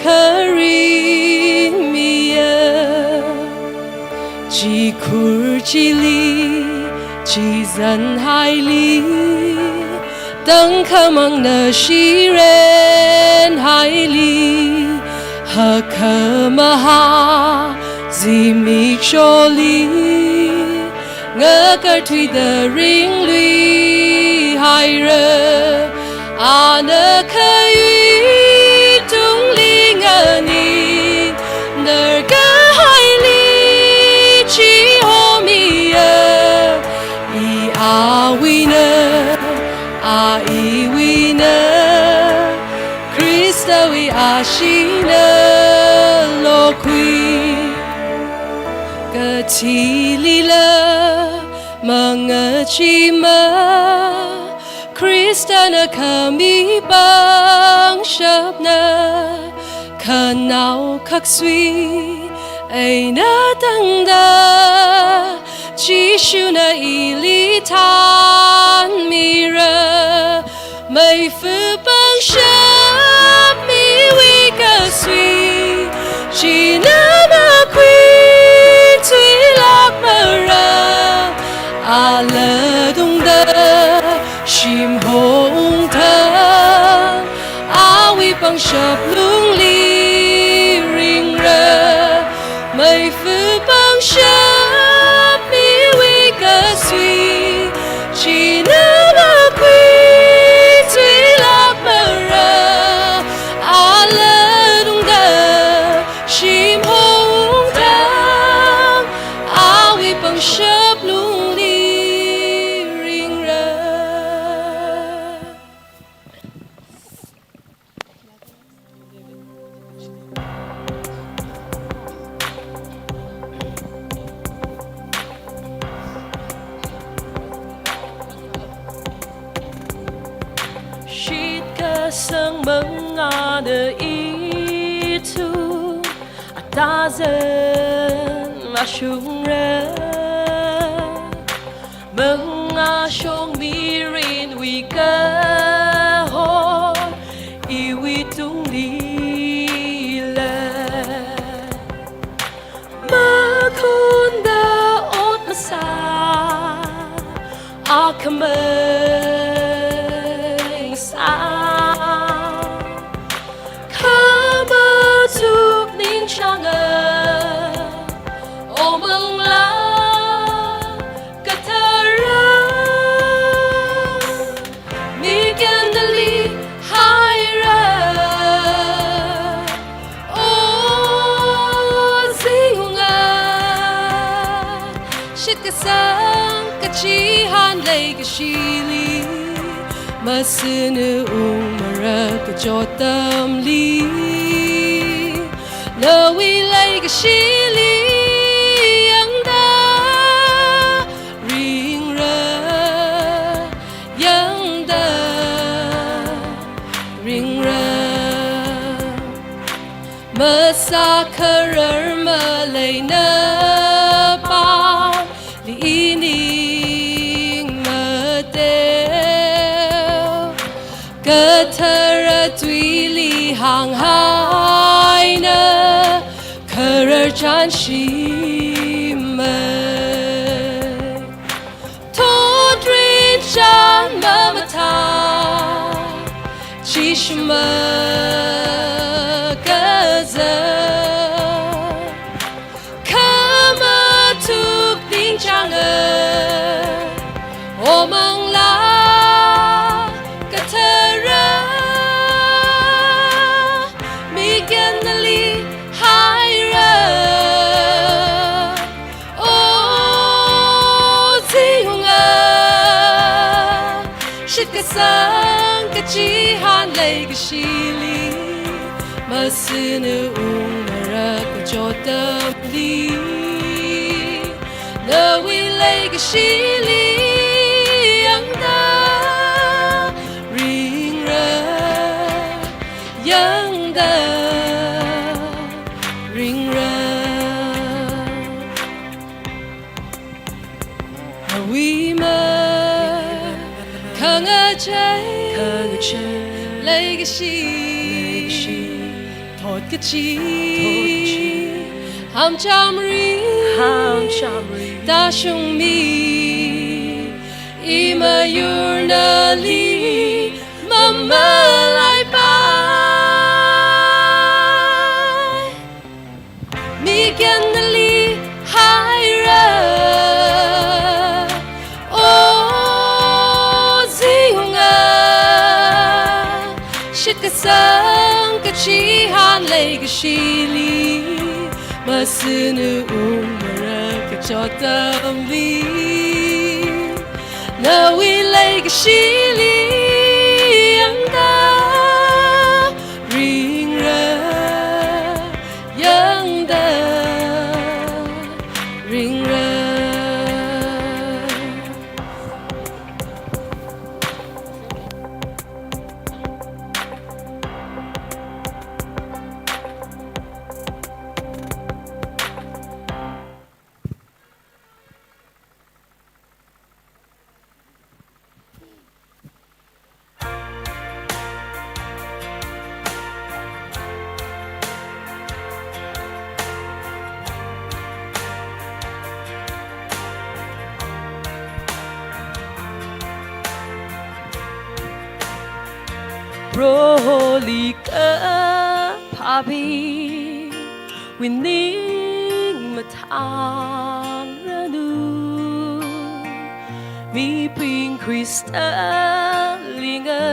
可以几苦几离几人海里等渴望的诗人海里和可玛哈几米chỗ里ngỡ cơ thủy的人旅海人啊那可以动力ngỡ你那个海里起后米啊伊阿维呢啊伊维呢 Krista we 阿西呢罗奎个提里了 mengerti Krista na kami bang syapna kanau kaksui ay natanda Jishu na ilitan mira may phu bang syap mi wi kasui Jina ma kui tui lak mara à lỡ đông đơ chim hồng thơ à vi bằng sập lung li ring rơ mây phứ bằng sập mi vi cơ suy chỉ nỡ mà quy tuy là mơ rơ à lỡ đông đơ chim hồng thơ à vi bằng sập lung sang Munga de itu atazen masung re Munga shong mirin wi ka ho I wi tung li le ma kun da ot masa akameng sa Shili masinu umara kajotam li Nawi like shili yang da ring ra yang da ring ra masakarar malay na pa li ini Katara twili hang hai na karar chan shi mai Tod rin chan mamata chishma gaza Kama tuk ding changa omang la sang kajihan lay gashili masinu umara kajotam li Nawi lay gashili yang da ring ra yang da ring ra Nawi ma Legacy, Todd กจีham chamri ta shung mi ima yurnali mama lai pa mi kanali haira o zinga shikasang kachi han lay gashili masunu umara kachotamli na we lay gashili anga ringra yangda ringra Rolika papi winning matang ranu mi ping crystallinga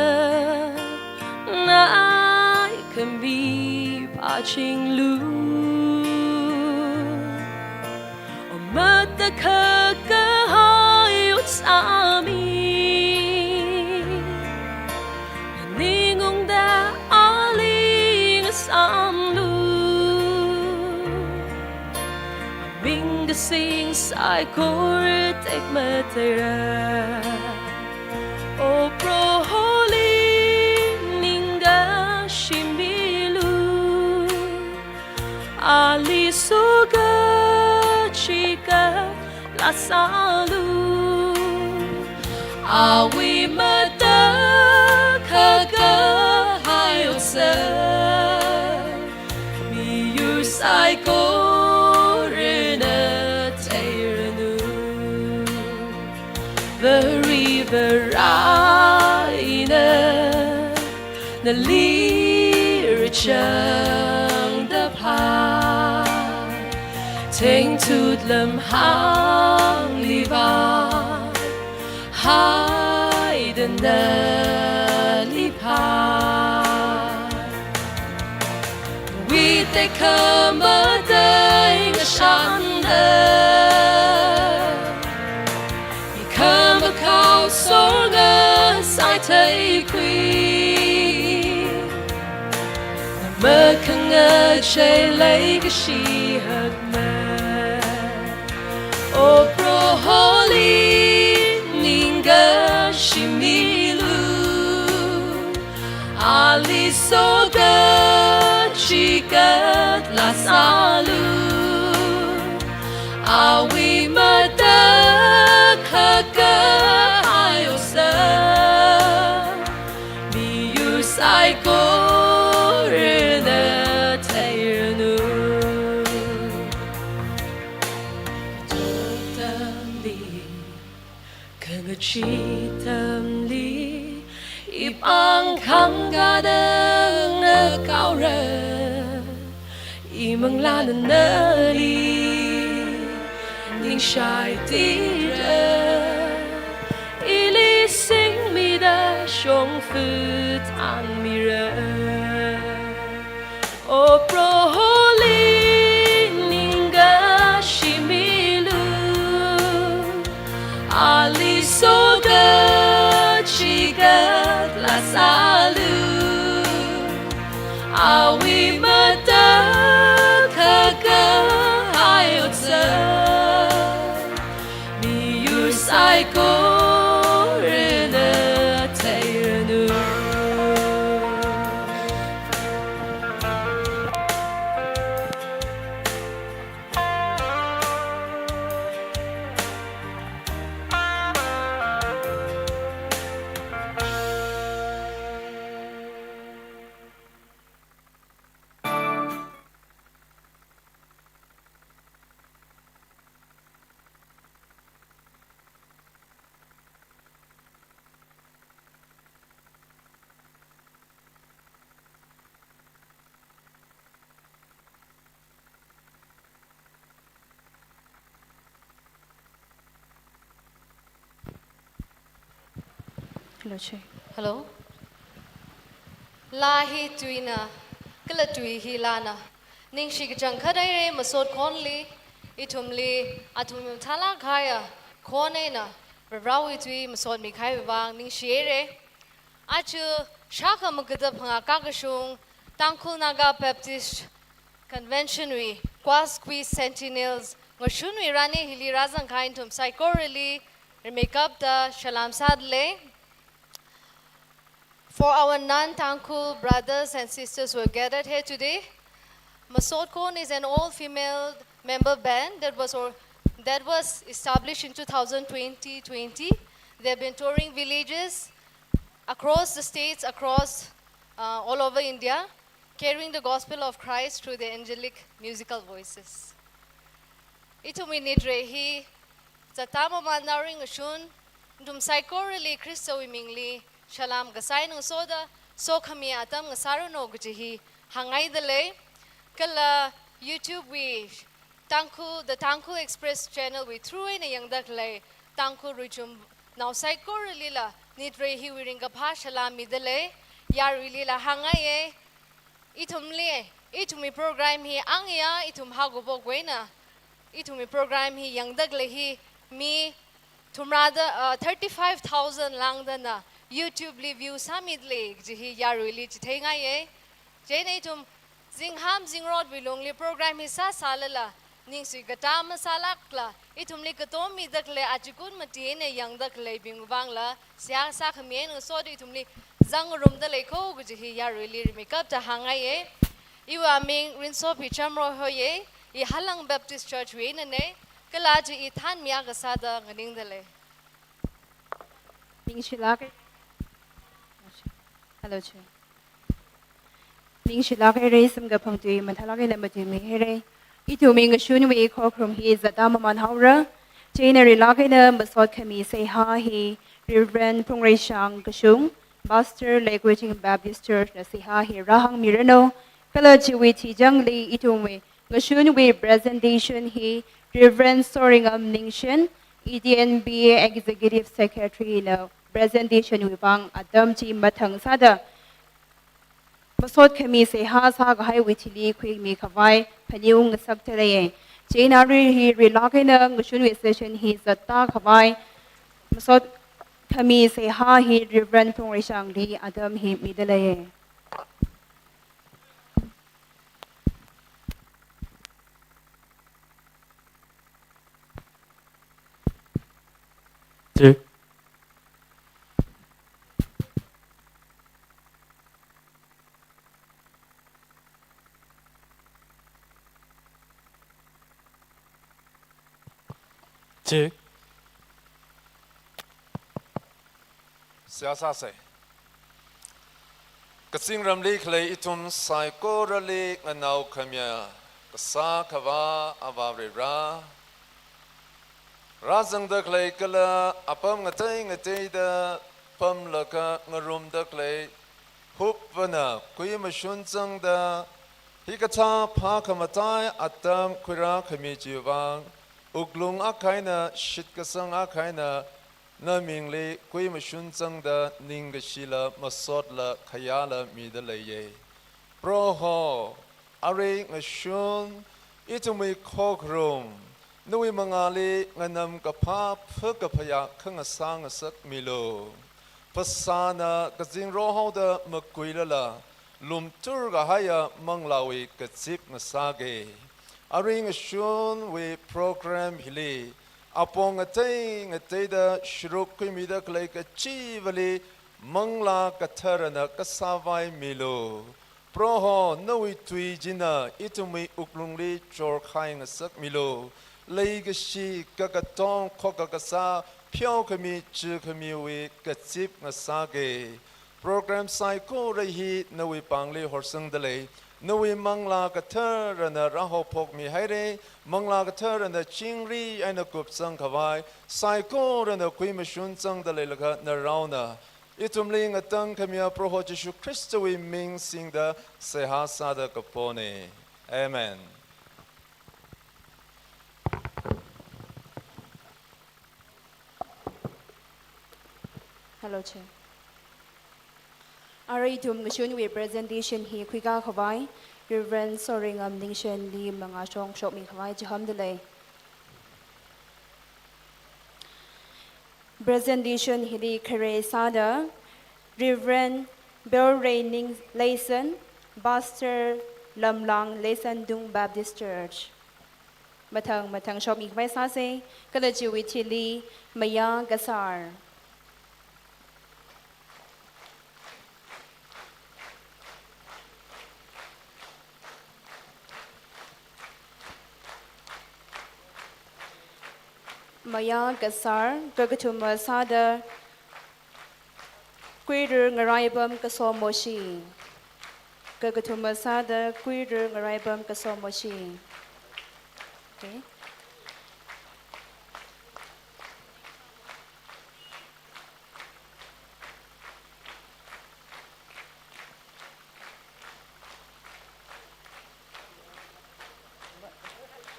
na can be patching lu o mata ka hayot sami sing sai kore take matera o pro holy ninga shimilu ali soga chica la salu awi mata kaga hayosa mi your psycho the river Varena na lirchang da pa Teng tut lam hang li va hai den da li pa we te come dang shanda sorga sai thai quy mơ khăng ngơ chơi lấy cái gì hạt mơ o pro holy ninga shimilu ali soga chikat la salu awi mata kaka psycho rena tayrnu tamli kangachi tamli ipang khanga dang na cao ra imang la na li ning shai ti ra ili sing mi da shong fu tan mi ra o pro holy ninga shimilu ali soga chiga la salu awi mata kaga hayotsa mi your psycho Hello, Che. Hello. Lahi tuina, kala tui hi lana. Ning shi gajang kadai re masod konli, itumli atum thala khaya, kone na. Rawi tui masod mi khai bang ning shi re. Achu shaka magada phanga kakashung, Tangkhul Naga Baptist Convention we Quasquicentennials ngashun we rani hili razang kain tum psychorally make up the Shalom Sadle. For our non-Tangkhul brothers and sisters who are gathered here today, Masod Kon is an all-female member band that was established in 2020. They have been touring villages across the states, across all over India, carrying the gospel of Christ through their angelic musical voices. Ito minidre hi tatama manaring asun dum psychorally Christo imingli Shalom gasay ng soda so kami atam ng saruno gujihi hangay dale kala YouTube we the Tangkhul Express channel we threw in a young duck lay Tangkhul rijum now psychorally la nitre hi wiring kapha Shalom midale yar really la hangay itumi program hi angya itum hagobo gwena itumi program hi young duck hi me tumrada 35,000 langdana YouTube review samid leg jihi yaruli chithenga ye jene tum zingham zingrod bilongli program hi sa salala ningsi gata masalakla itumli katom mi dakle achikun matine yang dakle bingwangla sia sa khamien sodi itumli zangrum da leko jihi yaruli makeup ta hanga ye iwa ming rinso pichamro hoye I halang Baptist Church we ne kalaji ithan miya gasada nganing dale Ning Shilake. Hello, Che. Ning Shilake race some gapungti, Matalake Lambatimi here. Itu ming a shun we call from his Adamaman Haura. Jane Rilakina, Masot Kami say ha he, Reverend Pungreshang Kashung, Buster Lake Witching Baptist Church, Nasiha he Rahang Mirano, Kalaji witi jungli itume. Ngashun we presentation he, Reverend Soringam Ningshin, EDNB Executive Secretary na presentation we bang Adam Chi Matang Sada. Masod kami say ha sa gahay witili quick me kawai paniung sabtalaye. Jane Ari he relakin na ngashun we session he zata kawai. Masod kami say ha he Reverend Pungreshang Li Adam he midalaye. Two. Two. Siasa say. Kasing ramli klay itum psychorally nganaw kamya kasa kawa avavira razang da klay kala apam ngatay da pam laka ngarum da klay hupvana kuy mashunzang da hikata pa kamatay atam kura kami jiwang uglung akaina shit kasang akaina na mingli kuy mashunzang da ningashila masodla khayala midalaye proho are ngashun itumi khokrum nui mangali nganam kapha phukapaya khangasang sak milo pasana kazing roho da makuilala lumtur ga haya manglawi kachip ngasage aring shun we program hili apong atay da shuruk kumida klay kachivali mangla katharana kasavay milo proho nawi tui jina itumi uklungli chor khai ngasak milo Legacy kakatong kokakasa pyo kami chu kami we kachip ngasage program psycho rehi nawi pangli horsang dale nawi mangla katarana raho pok mi haire mangla katarana chingri aina kupsang kawai psycho rana kui mashun sang dale laka narauna itumli ngatang kami proho Jesu Kristo we ming sing da sehasada kapone amen. Hello, Che. Aray tum ngayon we presentation hi kuiga kawai. Reverend soring ningshen li mga chong shop mi kawai jaham delay. Presentation hi kare sada. Reverend Bill Raining Layson, Pastor Lamlang Layson Dung Baptist Church. Matang shop mi kawai sase kalaji witili maya gasar. Maya gasar gagatuma sada Queer ngaraibam kasomoshi. Gagatuma sada queer ngaraibam kasomoshi. Okay.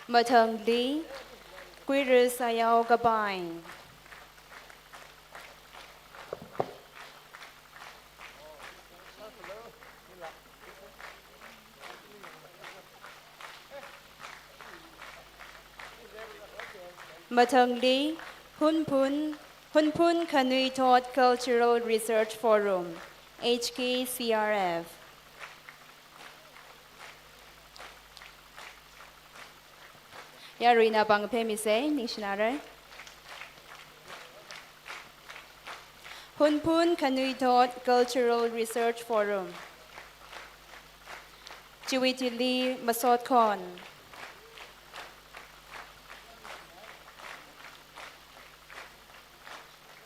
Matang li queer sayaw gabay. Matang li Hunpun Kanui Tot Cultural Research Forum HKCRF. Yarina bang pemise nishnare. Hunpun Kanui Tot Cultural Research Forum. Chiwitili Masot Kon.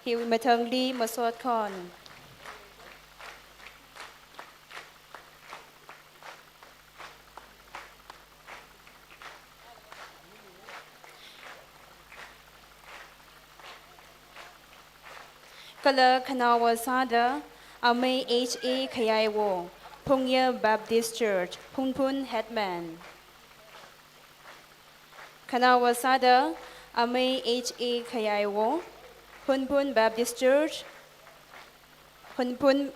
Hiwi Matangli Masot Kon. Kala Kanawa Sada Ame H.A. Kayaiwo Pungya Baptist Church Pungpun Headman. Kanawa Sada Ame H.A. Kayaiwo Pungpun Baptist Church Pungpun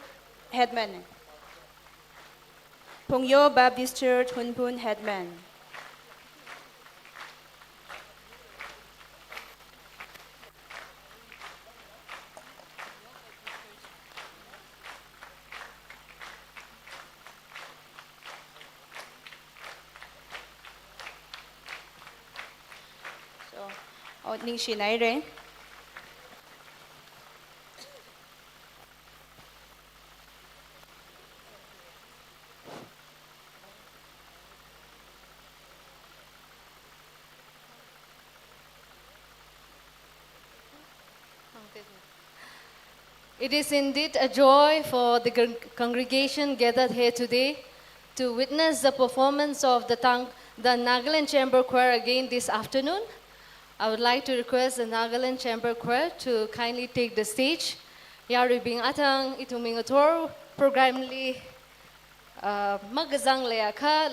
Headman. Pungyo Baptist Church Pungpun Headman. Ning shinay rin. It is indeed a joy for the congregation gathered here today to witness the performance of the Nagaland Chamber Choir again this afternoon. I would like to request the Nagaland Chamber Choir to kindly take the stage. Yari bing atang ituming ator program li magazang leaka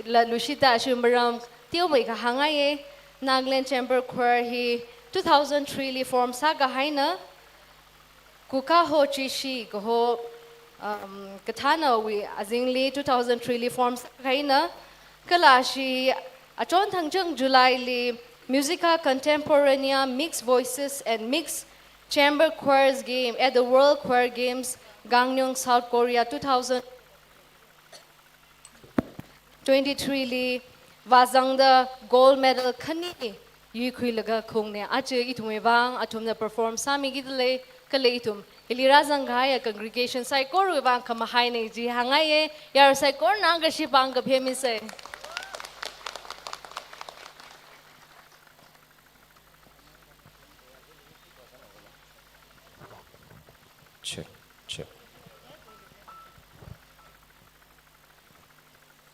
la lushita shumbaram tiomay kahangaye Nagaland Chamber Choir hi 2003 li form saga haina kuka ho chishi ko katana we azingli 2003 li form saga haina kalashi achon thangjang July li Musica Contemporanea Mixed Voices and Mixed Chamber Choirs Game at the World Choir Games, Gangneung, South Korea 2023 li Wazangda gold medal khani yukhui laga khongne ache itume bang atumna perform sami gidle kale itum hilira zanghaya congregation sai koru bang kamahai nei ji hangaye yar sai kor na gashi bang ga phemi se Check.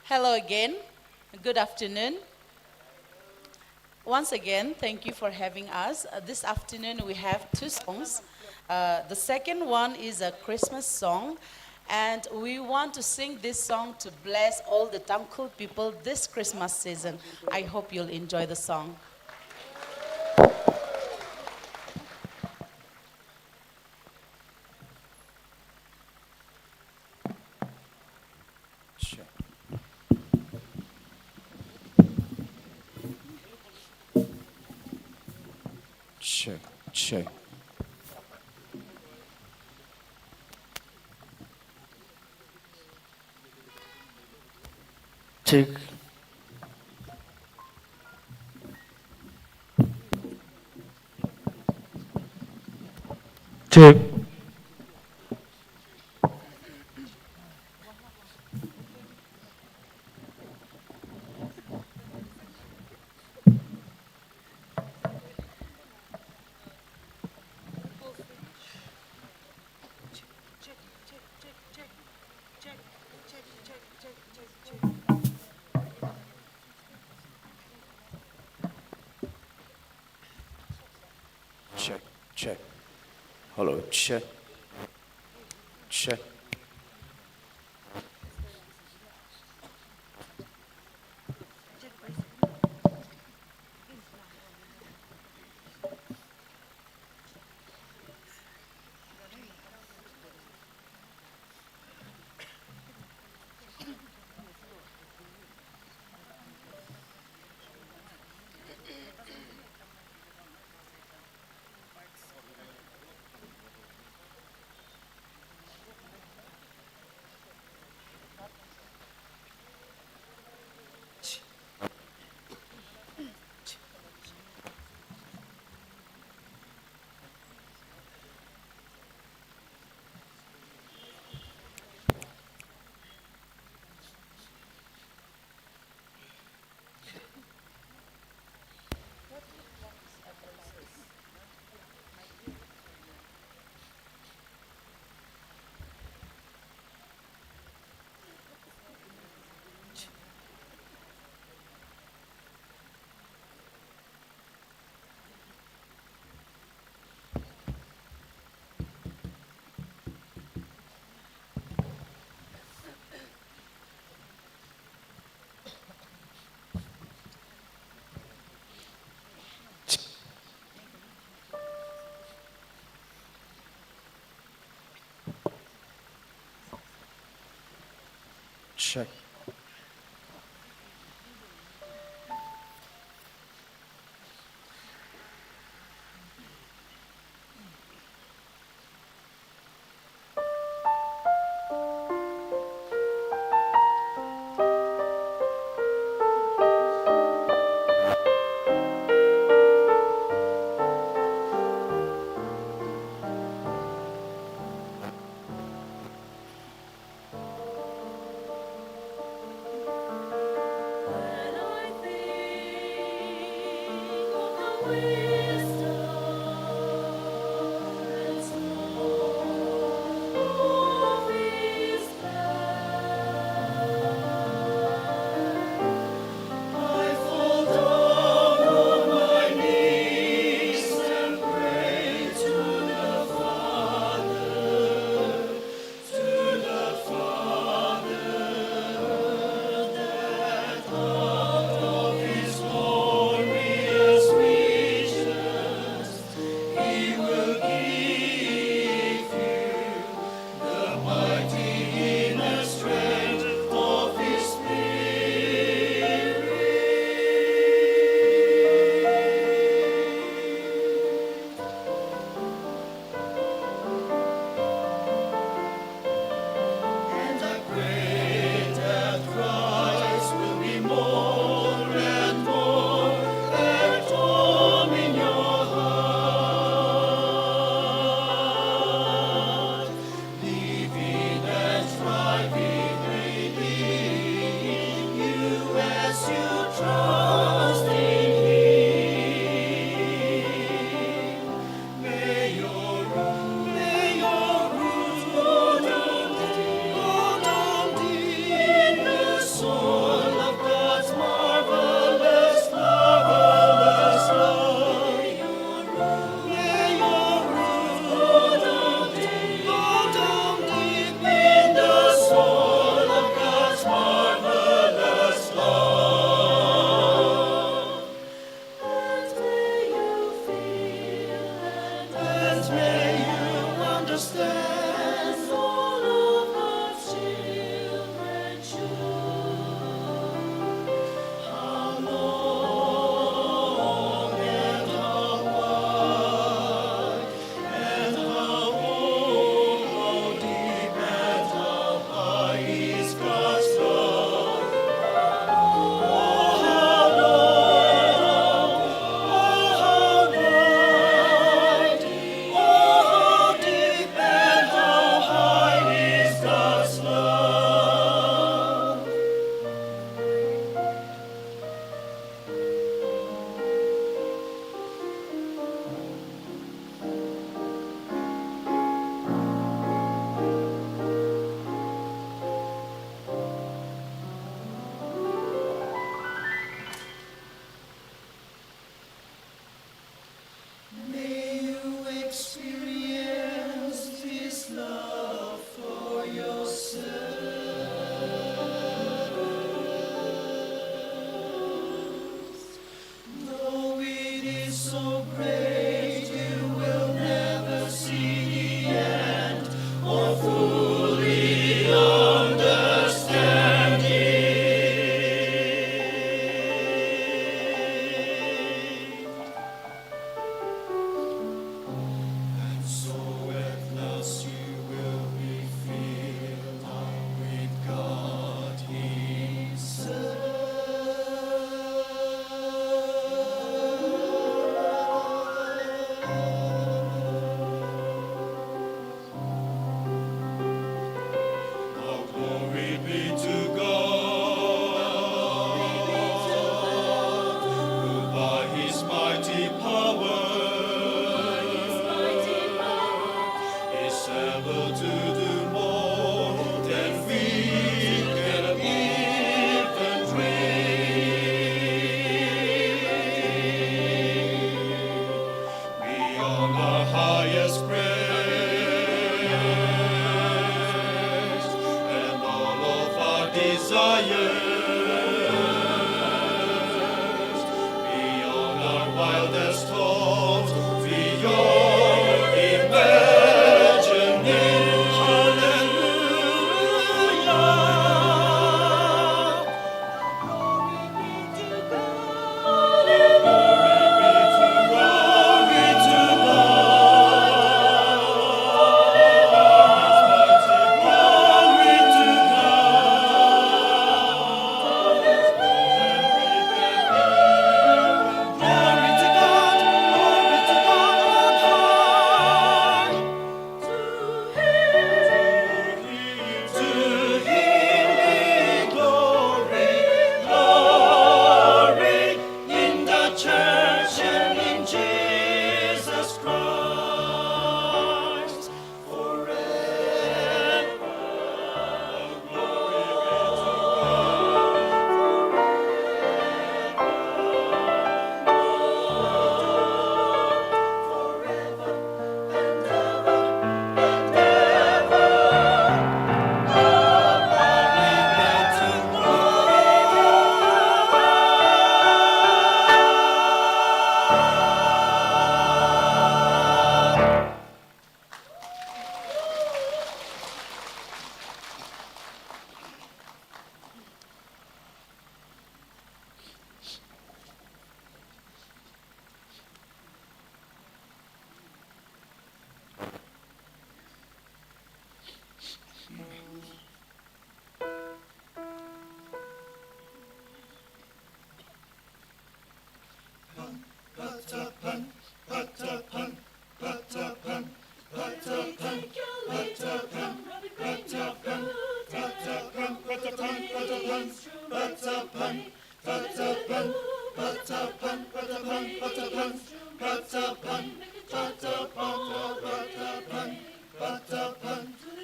Hello again. Good afternoon. Once again, thank you for having us. This afternoon we have two songs. The second one is a Christmas song, and we want to sing this song to bless all the Tangkhul people this Christmas season. I hope you'll enjoy the song. check. Check. Check. Check, check. Hello, check. Check. Check. Glorious vision.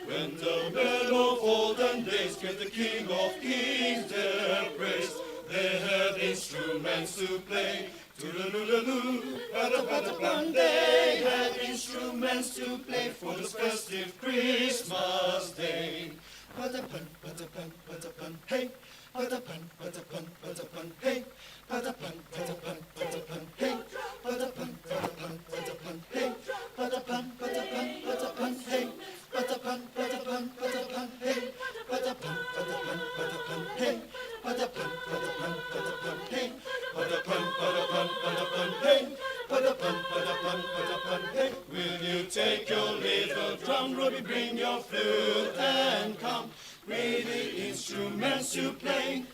When the men of olden days gave the King of Kings their praise, they had instruments to play. Toodaloo, pata-pata-pum. They had instruments to play for this festive Christmas day. Pata-pun, pata-pun, pata-pun, hey. Pata-pun, pata-pun, pata-pun, hey. Pata-pun, pata-pun, pata-pun, hey. Pata-pun, pata-pun, pata-pun, hey. Pata-pun, pata-pun, pata-pun, hey. Pata-pun, pata-pun, pata-pun, hey. Pata-pun, pata-pun, pata-pun, hey. Pata-pun, pata-pun, pata-pun, hey. Pata-pun, pata-pun, pata-pun, hey. Pata-pun, pata-pun, pata-pun, hey. Will you take your little drum, Robbie, bring your flute and come? May the instruments you play.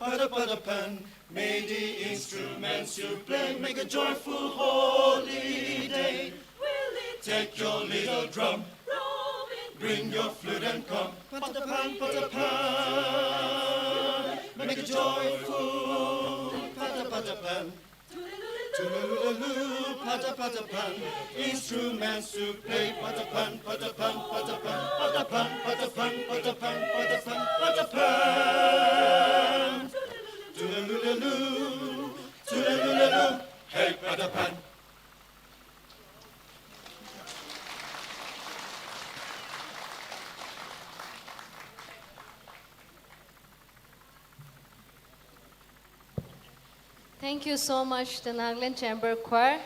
Pada-pada-pan. May the instruments you play make a joyful holiday. Take your little drum, bring your flute and come. Pada-pan, pada-pan. Make a joyful pada-pada-pan. Toodaloo, pata-pata-pan. Instruments to play. Pata-pan, pata-pan, pata-pan, pata-pan, pata-pan, pata-pan, pata-pan, pata-pan. Toodaloo, toodaloo, hey, pata-pan. Thank you so much, the Nagaland Chamber Choir.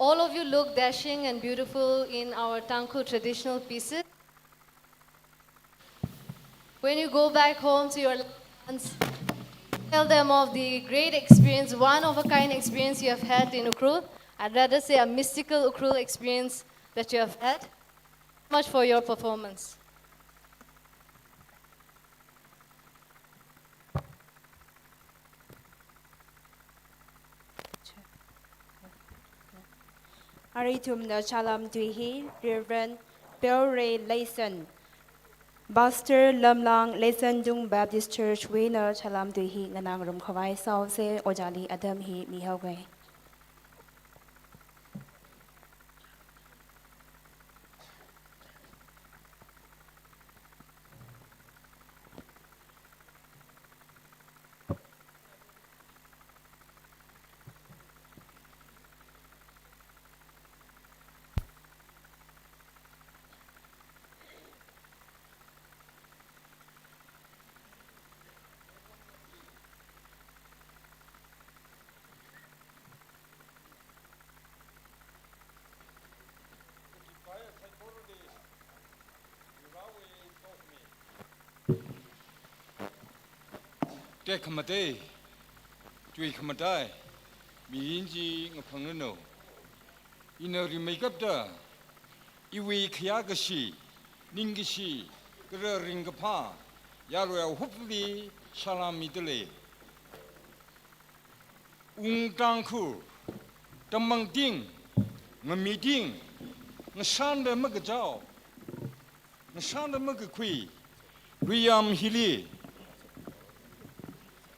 All of you look dashing and beautiful in our Tangkhul traditional pieces. When you go back home to your loved ones, tell them of the great experience, one-of-a-kind experience you have had in Ukhrul. I'd rather say a mystical Ukhrul experience that you have had. Much for your performance. Aritumna Chalam Duhi, Reverend Bill Ray Layson, Buster Lamlang Layson Dung Baptist Church, Wiener Chalam Duhi, Nanang Rum Kawai Sauce, Ojali Adam He Mihaway. Te kamate, tui kamatai, mi inji ngapangano. Ina remake da, iwi kayagashi, ningishi, kara ringapa, yaro ya hopefully shalam midale. Tangkhul, tamang ding, meeting, ngashanda magajao, ngashanda magakui, riyam hili.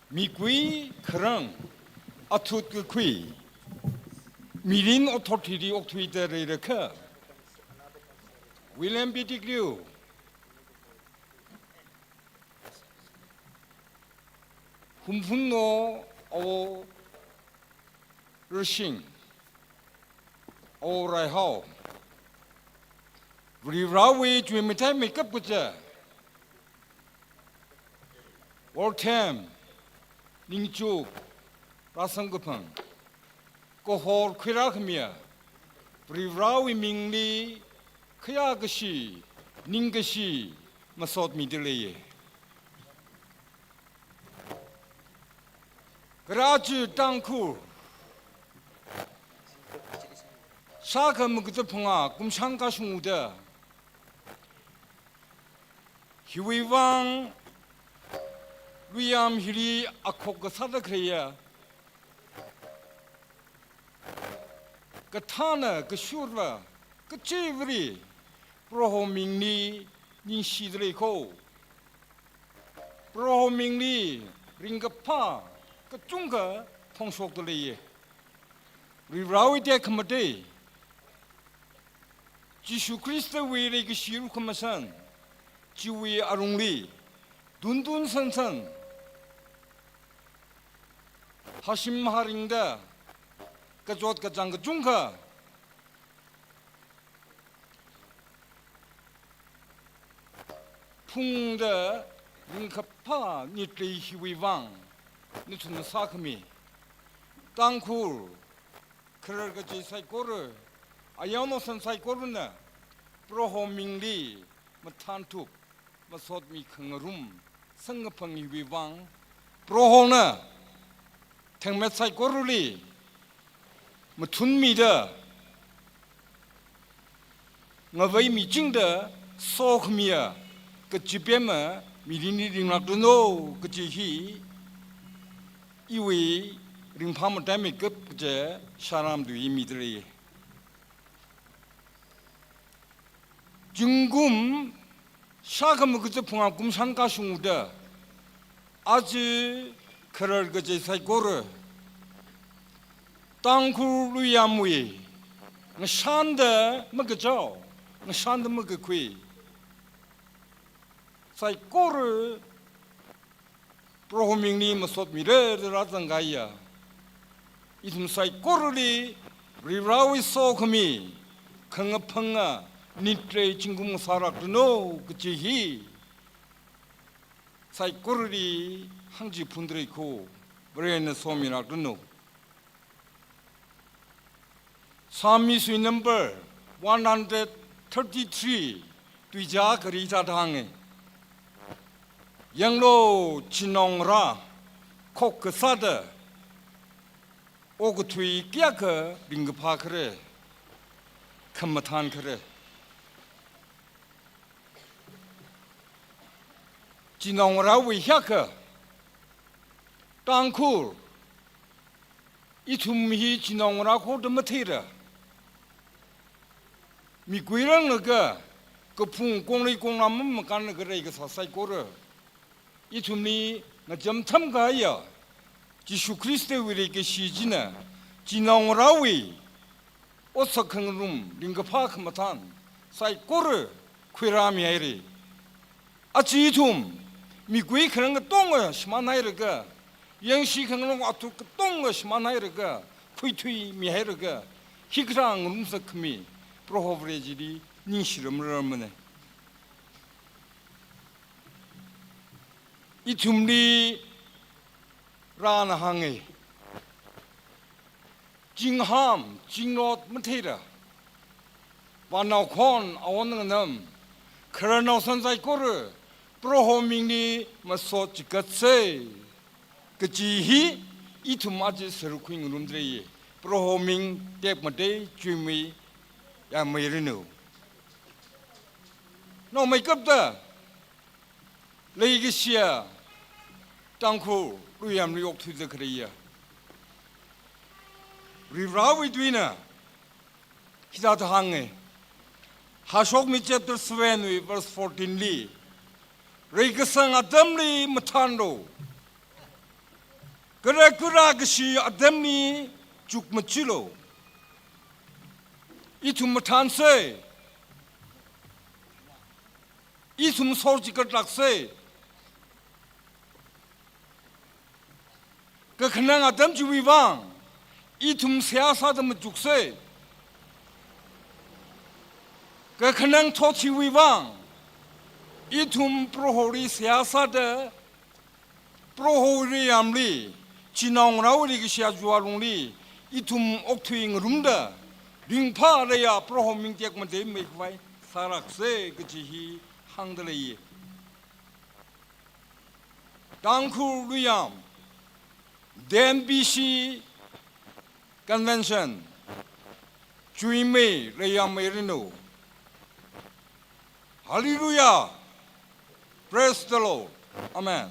Mi kui kerang atut ke kui mirin authority of Twitter reka William Bitiglu humfunno o rushing o rai hao Rirawi to imitate makeup with all time Ningchuk, Rasangupang, Kohor Kirakmia, Privrawi Mingli, Kayagashi, Ningashi, Masot Midileye. Graju Tangkhul, Shaka Mugdapunga, Kumshanka Shumuda, Hiwiwang. William Hili akok sada kriya katana kashurva kachivri prohomingni ninshidre ko prohomingni ringapa kachunga thongsok dole rirawi de kamade Jishu Krista wele kishiru kamasan jiwi arungli Dundun sansan Hashim Haringa Kajot Kajang Junka Pungda Rinkapa Nitli Hiwiwang Nitun Sakami Tangkhul Keragaji Saikore Ayano San Saikoruna Proho Mingli Matantuk Masot Mi Kangarum Sangapang Hiwiwang Prohona Tangmet Saikoruli Matun Mida Ngavai Mi Jingda Sok Mia Kachipema Midini Ringakduno Kachihi Iwi Ringpam Damikup Kaja Sharam Dui Midri Jungum Shakamukut Punga Kumshanka Shumuda Aji Karar Gaje Saikore Tangkhul Luyamwe Nashanda Magajao Nashanda Magakwe Saikore Prohomingni Masot Mire Razangaya Itum Saikorli Rirawi Sokami Kangapanga Nitre Chingum Sarak no Kuchihi Saikorli Hangji Pundreko Varena Somina Dunu. Psalm is number 133. Tuija Karita Tange. Yanglo Chinongra Kokasada Ogutui Kiaka Ringapakare Kamatan Kare. Chinongra Wihaka Tangkhul Itumhi Chinongra Kodamatera Miguirang Naga Kapung Kongli Kongnam Makanagare Saikora Itumni Najam Tamgaya Jishu Christe Wireke Shijina Chinongrawi Osakangrum Ringapak Matan Saikora Quirami Airi Achitum Migui Kanga Tonga Shmanairaga Yang she can long out to Tonga Shmanairaga Kuitui Mihairaga Hikrang Rumsakmi Prohovrejidi Nishiram Ramane Itumli Rana Hange Jingham Jingnot Matera Wanao Kon Awanam Colonel Sansai Kore Prohomini Masotchikatse Kajihi Itumaji Seruking Rumdre Prohoming Depmade Jimmy Yamirino No make up there Legacia Tangkhul Ruyam Ryok to the Korea Rirawi Dwina Hidat Hange Hashok me chapter 7 verse 14 li Regasang Adamli Matando Garakuragashi Adamni Jukmachilo Itum Matanse Itum Sorjikatakse Gakanang Adam Juwang Itum Siasadam Jukse Gakanang Tochi Wivang Itum Prohori Siasada Prohori Amli Chinong Rauri Gishajualungli Itum Oktuing Rumda Ringpa Rea Prohoming Jakmade Mekvai Sarakse Gajihi Hangdalay Tangkhul Ruyam The NBC Convention Juime Rea Merino Hallelujah! Praise the Lord. Amen.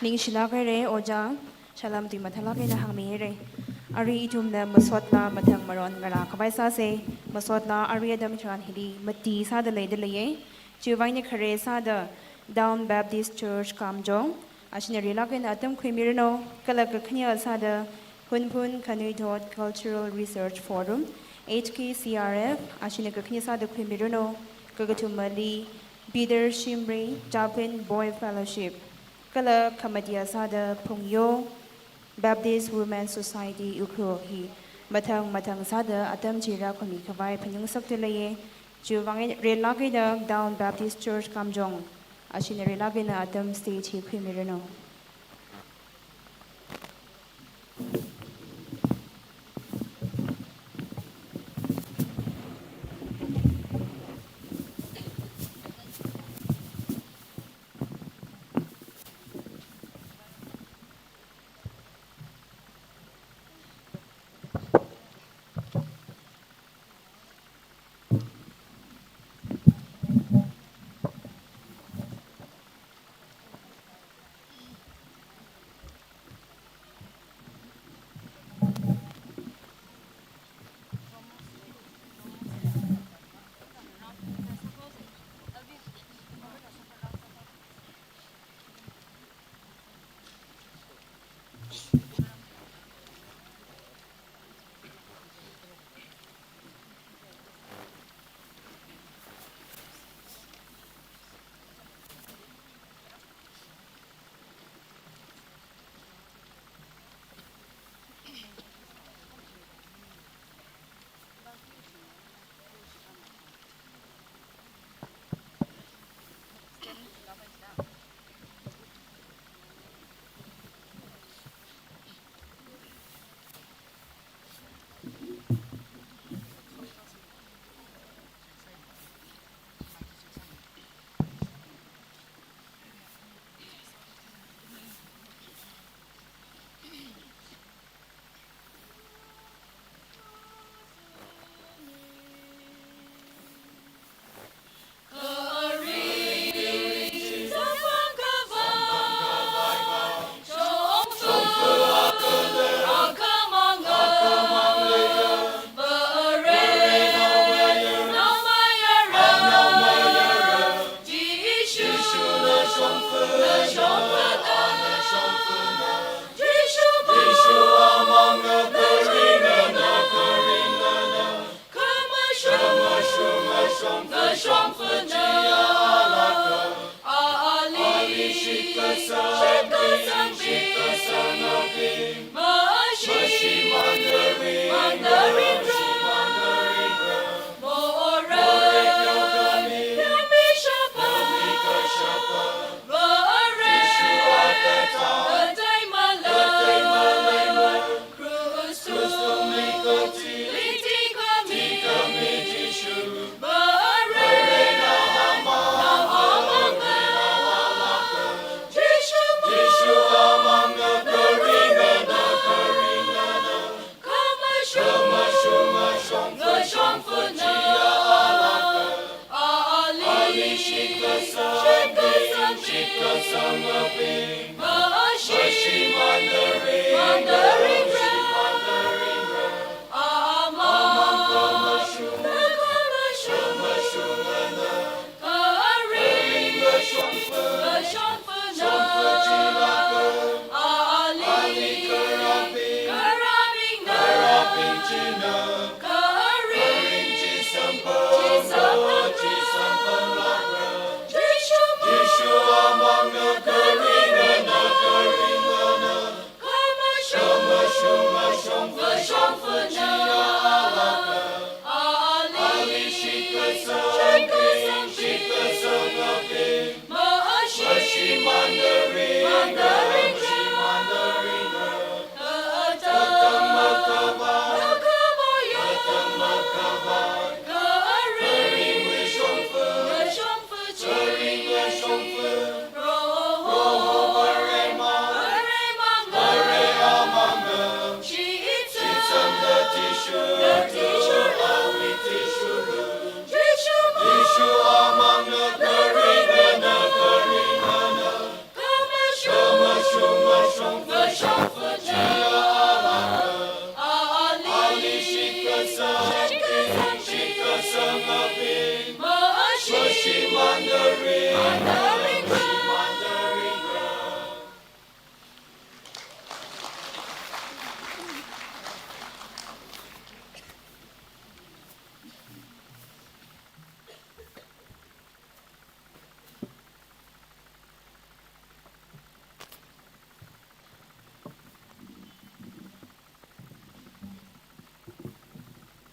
Ning Shilakare Oja, Shalam di Matalake na Hamire, Ari Itum na Masotla Matang Maron Gala Kabaisa se, Masotla Ari Adam Chan Hidi, Mati Sada Ledelaye, Giovanni Kare Sada, Down Baptist Church Kamjong, Ashinari Lakin Atam Krimirino, Kalakaknya Sada, Punpun Kanuidot Cultural Research Forum, HKCRF, Ashinakaknya Sada Krimirino, Gagatumali, Bider Shimri, Japan Boy Fellowship. Kala Kamadia Sada Pungyo Baptist Women's Society Ukrohi Matang Sada Atam Jira Komi Kawai Panyung Saktelaye Juvangi Relagina Down Baptist Church Kamjong Ashina Relagina Atam Stage Hi Primirino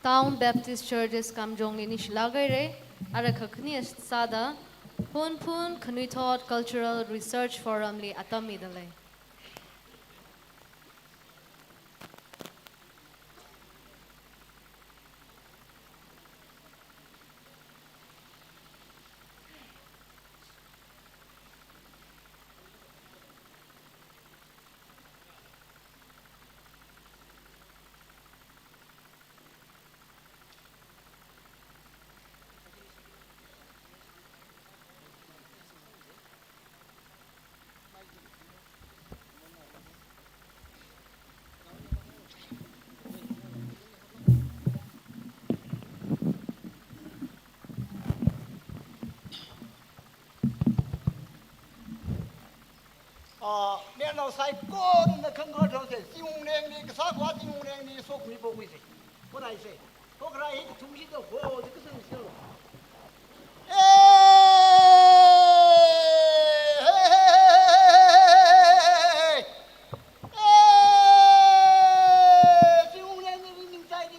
Town Baptist Churches Kamjong Linish Lagare, Arakakni Sada, Pun Pun Kanuitot Cultural Research Forum Li Atamidale. Nè nó sai con nó không có đâu thế, dùng neng đi cái sao quá dùng neng đi số quý bộ quý gì, có này gì, có cái này chúng chỉ đâu có, thì cái gì đâu. Dùng neng đi mình sai đi,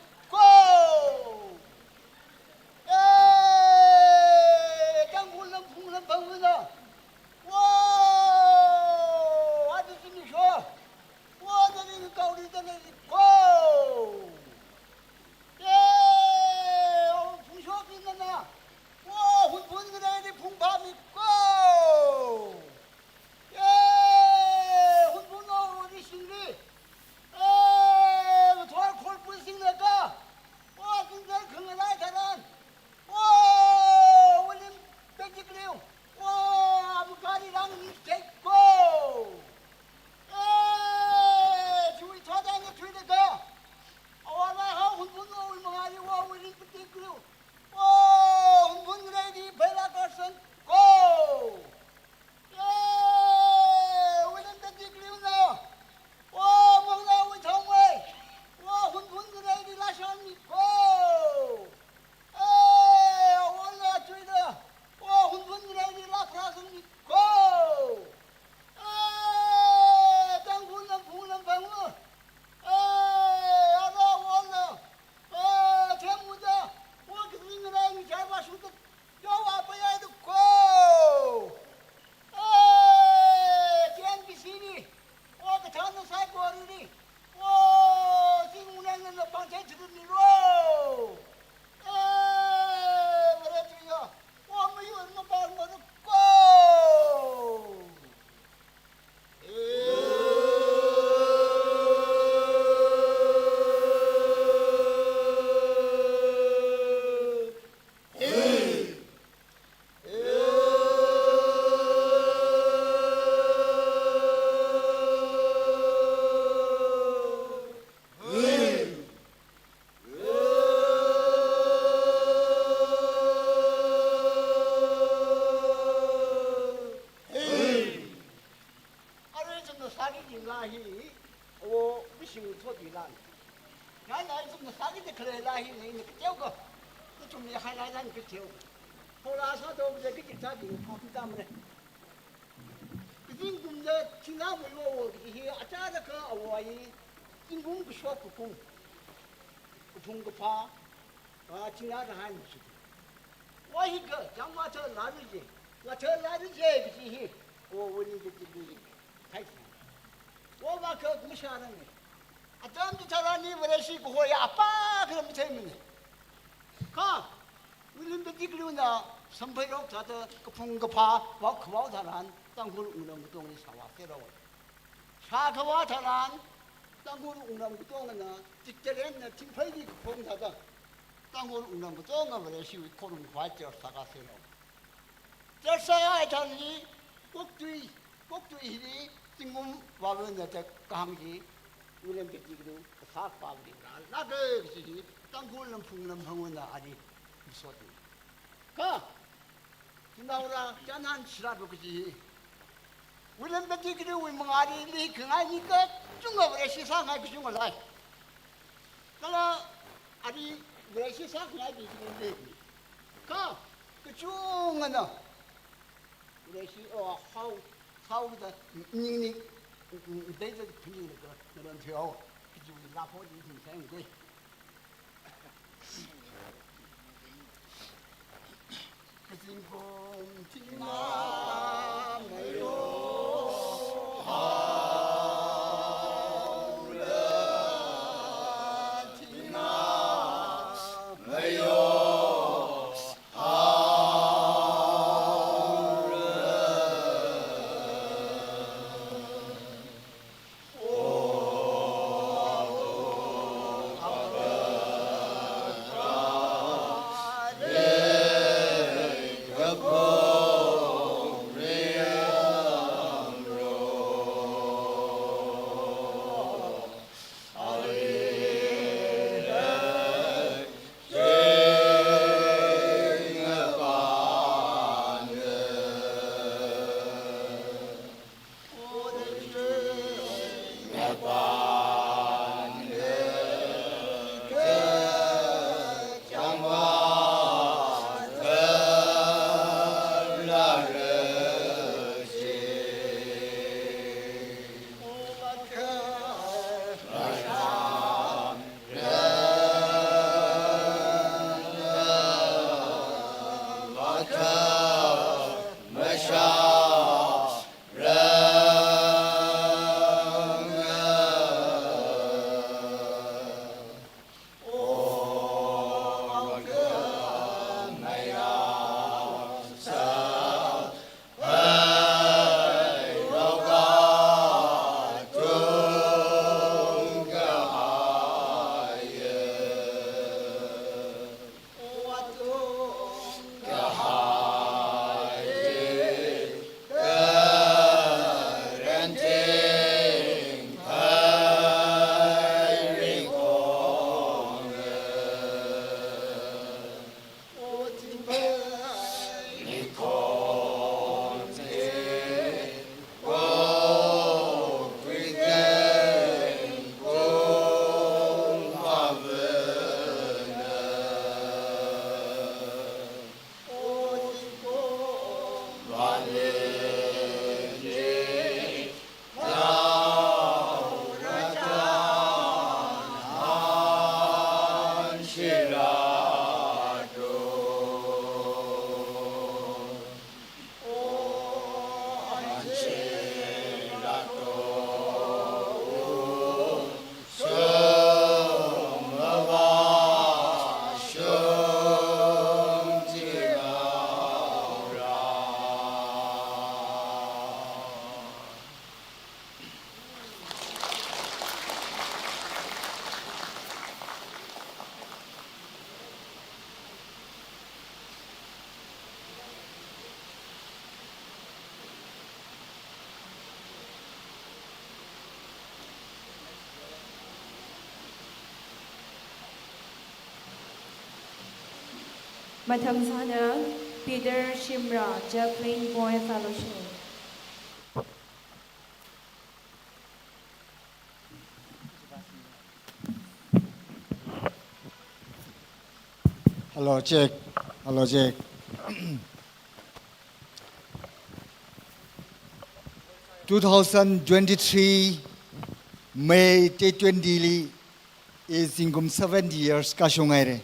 Tangkhul lâm phung lâm phăng với nó. 라히 오 미싱 소디란 나나 좀 사기데 그래 라히 네 그때고 좀 하나는 그때고 호라서도 이제 그 기타지 컴퓨터에 그진 군데 지나고 이거 아짜다 그 어와이 진공 그 쇼크 공 동급파 아 지나다 한 시. 와이 그 장마터 라르지 나저 라르지 그지 오 우리 그지 타이스 오마 그 무시하는 게 아담도 잘하니 그래시 고야 아빠 그럼 재밌네 가 우리는 몇지 그러나 선배로 다들 그 풍급파 와 그와 다란 땅굴 운동 동이 사와 새로워 사가와 다란 땅굴 운동 동은 직전에 팀팔기 공사다 땅굴 운동 동은 그래시 코는 과적 사가 새로워 저사야 달리 꼭두이 지금 와면 내 강기 우리는 비기도 사파브리라 나그 그지 땅굴은 풍는 방문나 아니 무서워 가 지나오라 짠한 시라도 그지 우리는 비기도 우리 멍아리 리 그하니까 중국의 시상하기 그 중국라 그러나 아니 왜 시상하기 그런데 가그 중은 우리 하우다 닝닝 데이터 분위기 그런 표 그지 우리 라포지 인생 그 그진공 팅나매요 마탐사는 Peter Shimra, Chaplain Boy Fellowship. Hello, Jack. Hello, Jack. (2023) May 20 is ingum 70 years kashungaire.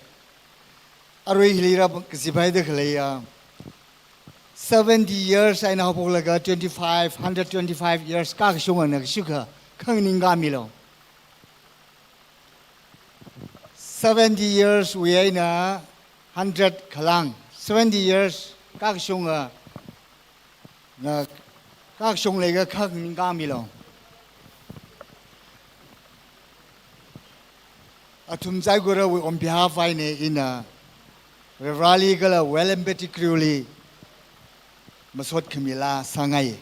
Arui hilira kasibai de khalaya. 70 years I now polaga 125 years kashungana shuka kangninga milo. 70 years we are in 100 kalang. 70 years kashunga na kashung lega kangninga milo. Atum Zagura on behalf of in a rally gala well embedded crewly Masot Kamila Sangai.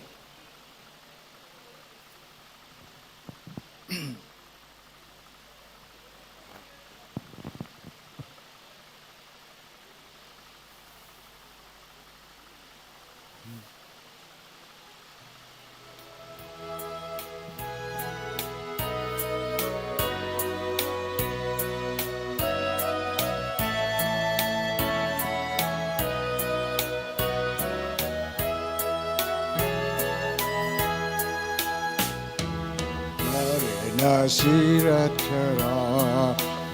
Varena sirat kara,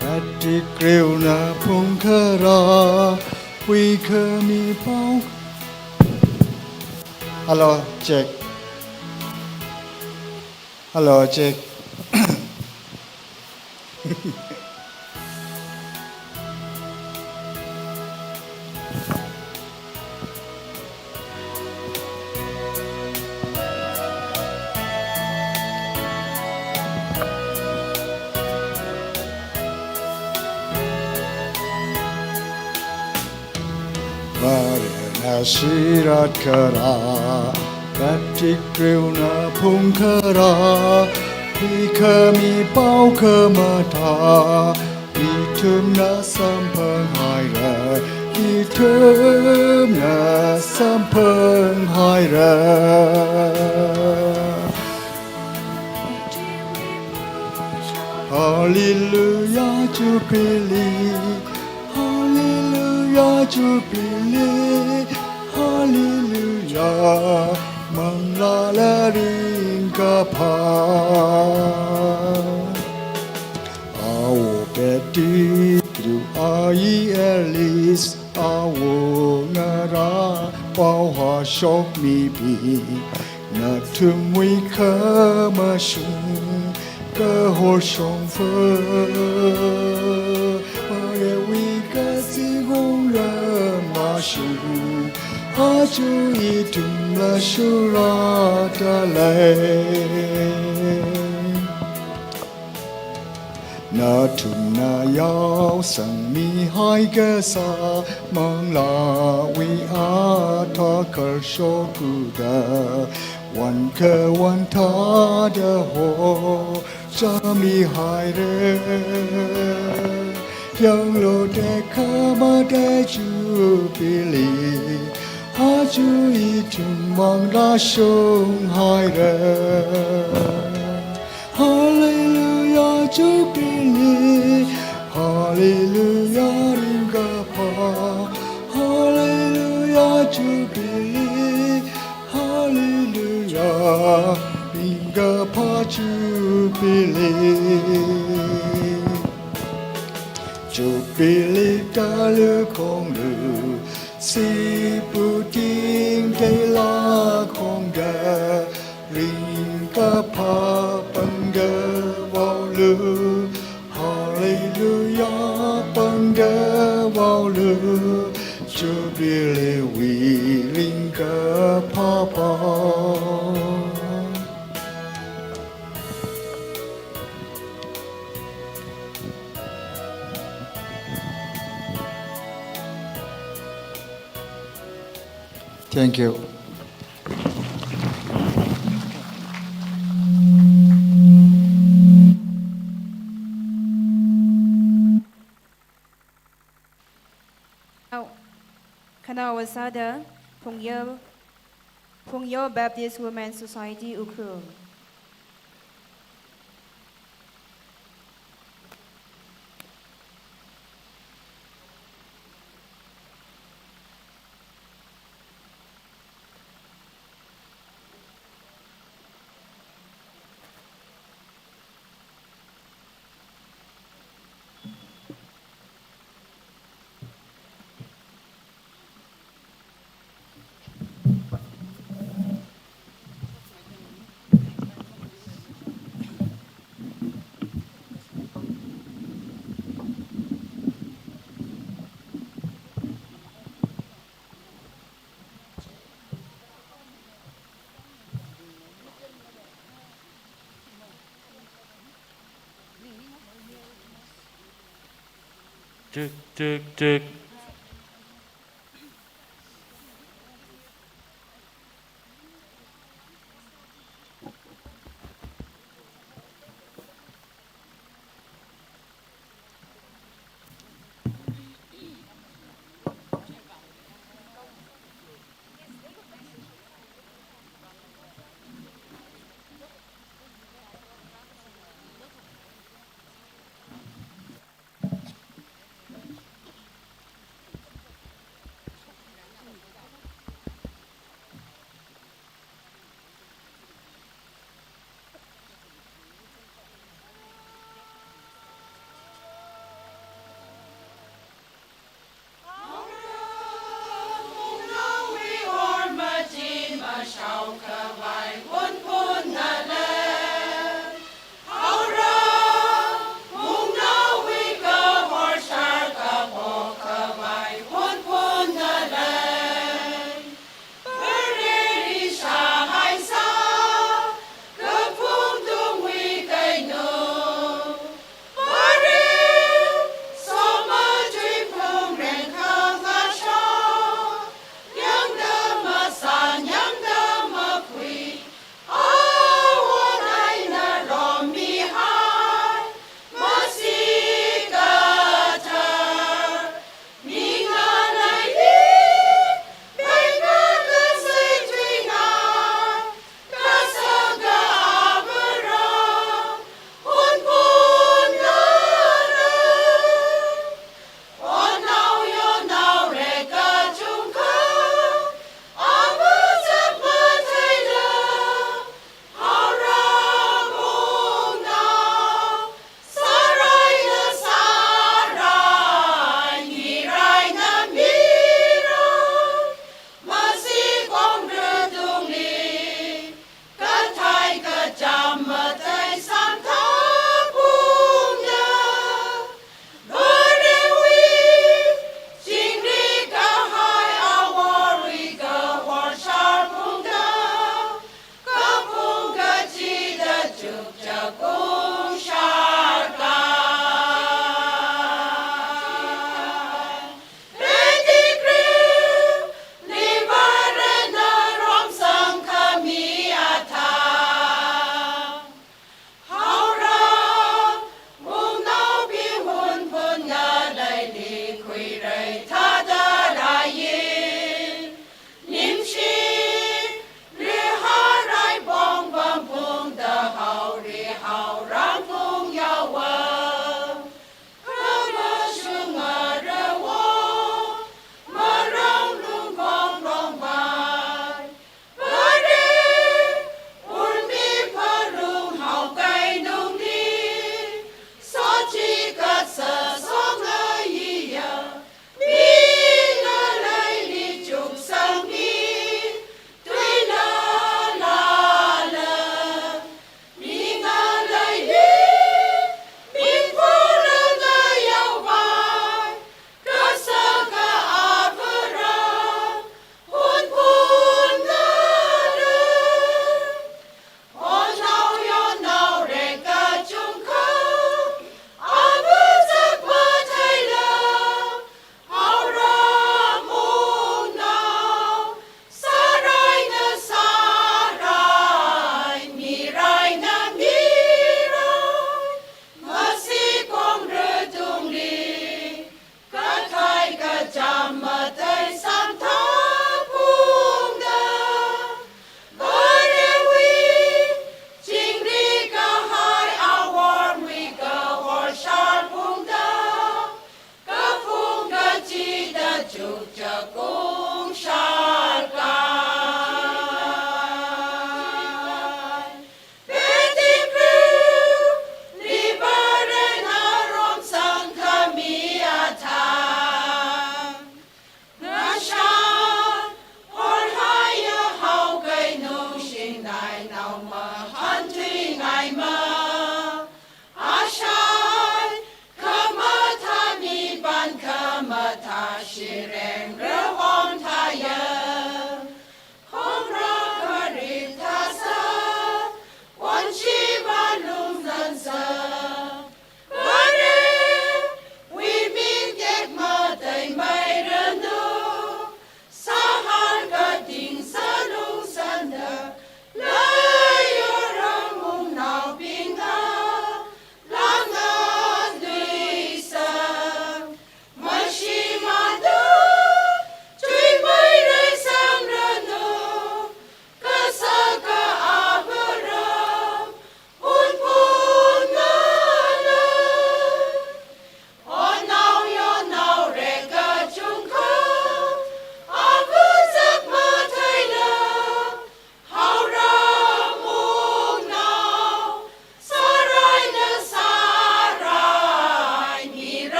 ati kriu na pung kara, we kami pau. Hello, Jack. Hello, Jack. Varena sirat kara, ati kriu na pung kara, we kami pau kemata, itum na sampang haira, itum na sampang haira. Hallelujah, Jubilee. Hallelujah, Jubilee. Hallelujah, Mangala Ringkapa. Awo beti kru ai elis awo ngara pau ha shok mi bi na tum wi kama shung cơ hồ sông phơ mare wi ka si gong ra ma shu ha chu i tum la shu ra ta lai na tum na yao sang mi hai ka sa mang la wi a ta kar sho ku daวันเควันทาเดโหจะมีหายเรยังโลเดคามาเดจูบิลีหาจูอีถึงมองราชงหายเรฮาเลลูยาจูบิลีฮาเลลูยาริงกาพาฮาเลลูยาจูบิลีHallelujah, Binga Pa Jubilee. Jubilee Dalu Kong Lu, Si Puting De La Kong Da, Ringa Pa Banga Walu. Hallelujah, Banga Walu. Jubilee we ringa papa. Thank you. Kanawasada, Pungyo Baptist Women's Society, Ukru. Check.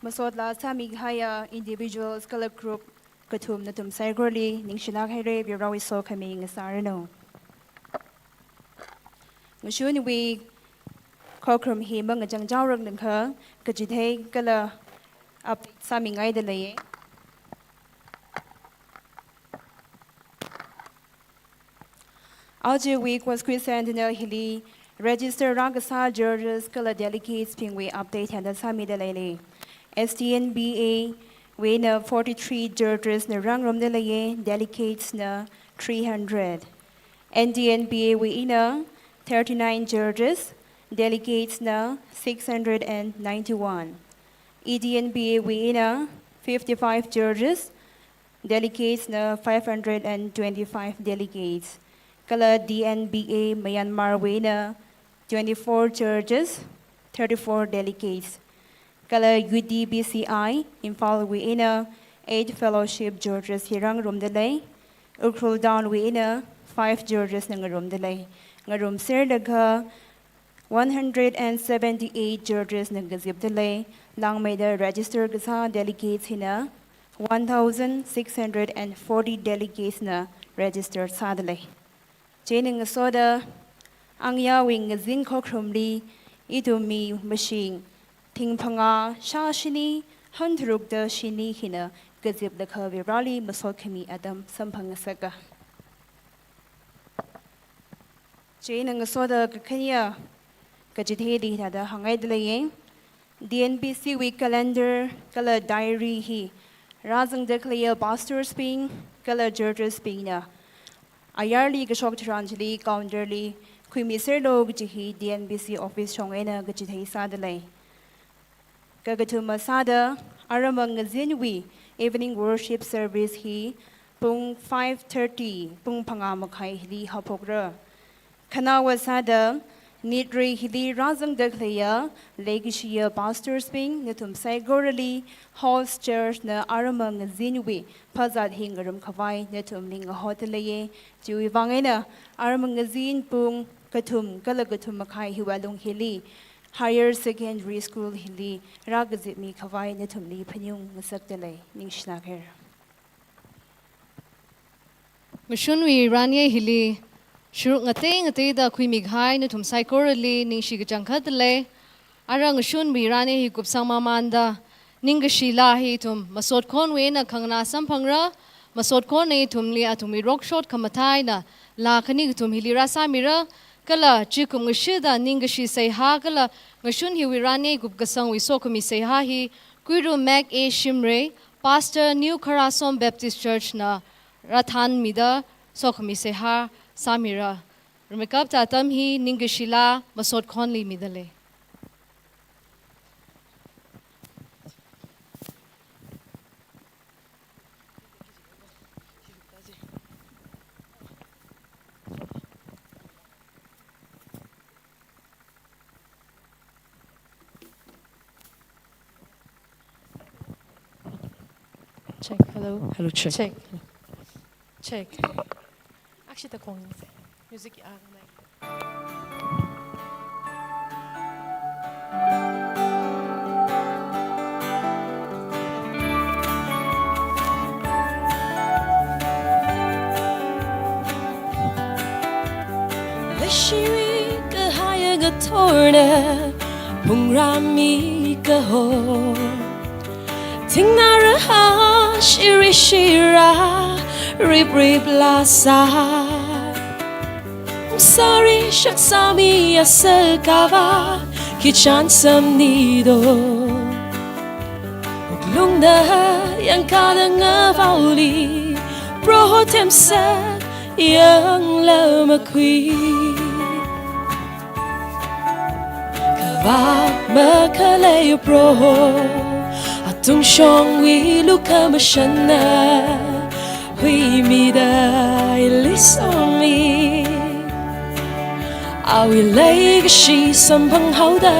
มาสดลาสามีให้ individuals กลุ่ม group กระทุ่มนตุ่มไซโกลีนิ่งชิลักให้เรียบเราวิโซขมิงสารโนงชูนวีข้อคลุมหิมบังจังเจ้าเรื่องหนึ่งค่ะกระจิตให้ก็ละอัพสามีไงเดลัยเอาจีวีQuasquicentennialฮิลี register รักษา judges ก็ละ delegates พิงวีอัปเดตแทนสามีเดลัยเลย STNBA เวนะ43 judges ในรังรวมเดลัย delegates นะ300 NDNBA เวนะ39 judges delegates นะ691 EDNBA เวนะ55 judges delegates นะ525 delegates Kala DNBA Myanmar Wena 24 judges 34 delegates Kala UDBCI Imphal Wena 8 fellowship judges hirang room delay Ukrul Down Wena 5 judges ng room delay ngarum sir dagha 178 judges ng gazib delay lang may the register gasa delegates hina 1640 delegates na registered sa delay Jane soda ang yawing zin ko krumli ito mi machine ting panga sha shini handruk da shini hina gazib da khawi rali masol khami adam sampanga saka Jane soda kakanya kajithe di da hangai dlaye DNBC week calendar kala diary hi razang da clear basters ping kala judges ping na Ayarli gashok tranjli counterly kuimisir log jihi DNBC office chongena gachithai sadalai Gagatuma sada aramang zinwi evening worship service hi pung 5:30 pung pangamakai hili hapokra Kanawa sada Nidri hili razang daklaya legishia pastors ping natum saigorali halls church na aramang zinwi pazad hingarum kawai natum linga hotelaye Jui wangena aramang zin pung katum galagatum makai hiwalung hili higher secondary school hili ragazit mi kawai natum li panyung nasakdalay ning shnakher Mishunwi ranye hili Shuruk ngate da kui mighai na tum psychorally ning shi gajangkhat le arang shun bi rane hi kup sang mamanda ning shila hi tum masot khon we na khangna sampangra masot khon ne tum li atumi rock shot kamathai na la khani tum hilira samira kala chikum ngshida ning shi sei ha kala ngshun hi wi rane gup gasang wi so kumi sei ha hi kuiru mac a shimre pastor new Karasom Baptist Church na rathan mida so kumi sei ha Samira Rumikap tatam hi ningashila masot khonli midale Check. Hello. Hello. Check. Check. Check. Actually, the kong music Lashiri kahaya gatorna pungrami kaho Tingnara ha shiri shira rip rip la sa I'm sorry shak sami asakava kichan samnido Uglungda yang kada ngavauli prohotem sa yang lamakwi Kava makalay proho Atung shong wi luka mashana Hui mi dai lisomi Awi lay gashi sampang hauda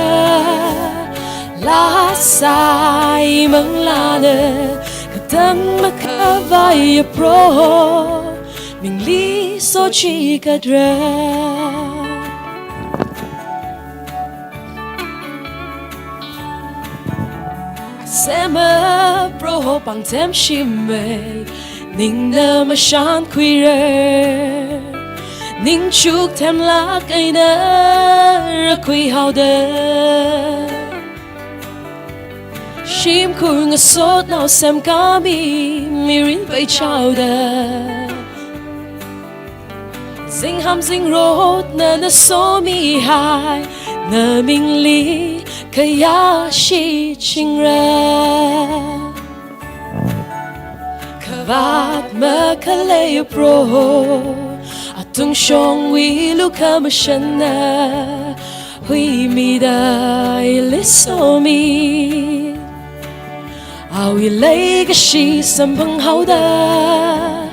La sai mang lana Kadang makavaya pro Ming li so chikadra Sema pro bằng thêm chim về Ninh nơ mà shan quy rơ Ninh chúc thêm lá cây nơ Rơ quy hào đơ Chim khur ngờ sốt nào xem cá mi Mi rin vây chào đơ Dinh ham dinh rốt nơ nơ số mi hai Nơ mình lý Kaya shi ching ra Kavat ma kalay pro Atung shong wi luka mashana Hui mi dai liso mi Awi lay gashi sampang hao da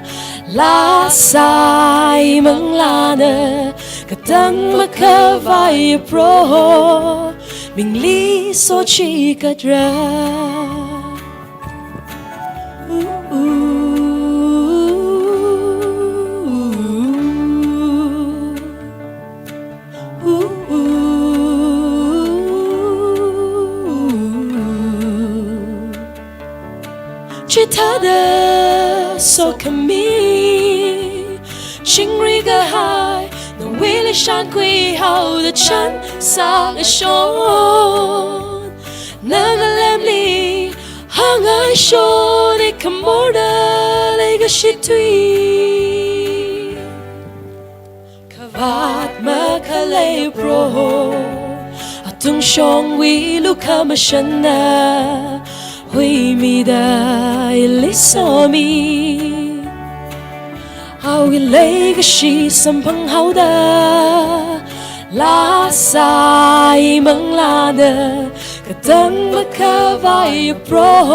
La sai mang la na Katang makavay pro Mình lý số chi cất ra Chỉ thả đơ số kami Chính ri gà hai Vì lý shan quy hào đã chân xa ở shôn Naga lem li hang ai shôn Để cầm mô đa lấy gà shi tùy Kavat ma ka lay pro Atung shong vi lu ka ma shan na Hui mi dai lý so mi Hào ghi lấy cái shi sampang hào da La sai mang la da Cả tăng mà ka vai pro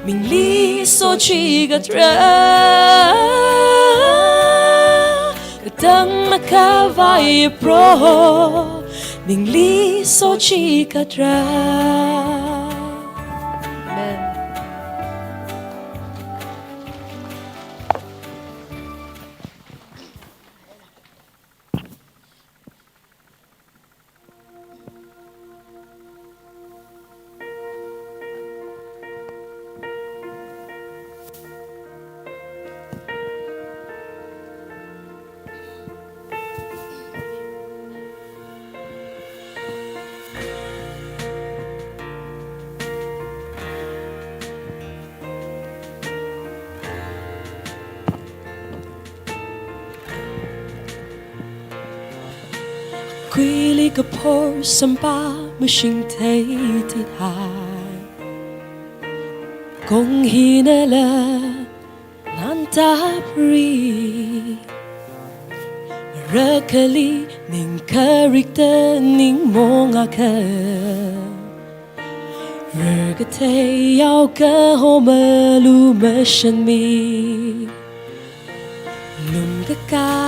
Mình lý số chi gật ra Cả tăng mà ka vai pro Mình lý số chi gật ra Quy lý cơ phô xâm ba mơ sinh thấy thịt hài Công hi nê lơ nan tạp ri Rơ cơ lý ninh cơ rịch tơ ninh mô ngà cơ Rơ cơ thê yào cơ hô mơ lưu mơ sân mi Lùm cơ ca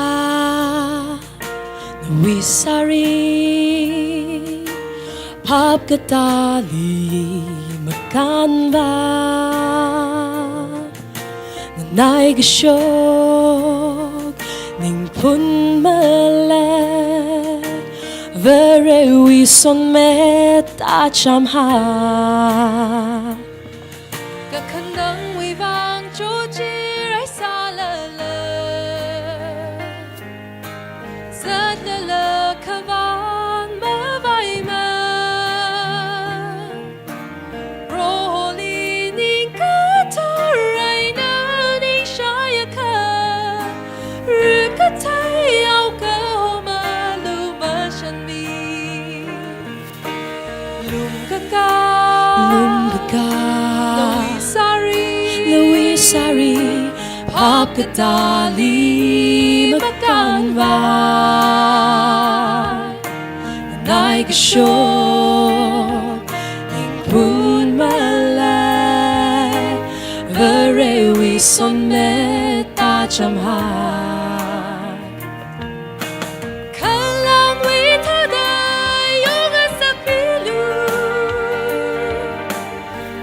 We sorry Pap katali makan ba Nanay gashok Ning pun male Vere we son me ta cham ha Các khăn nắng we vang chú chi rai xa lơ lơ Rất lơ lơ khờ van mơ vai mơ Rô li ninh cơ thơ rai nơ ninh shaya khờ Rư cơ thay ao cơ hô mơ lưu mơ sân mi Lùm cơ ca Louis Sari Pop katali makan vai Nanay gashok Ning pun malay Vere we son me ta cham hai Kalang we thadai yoga sa pilu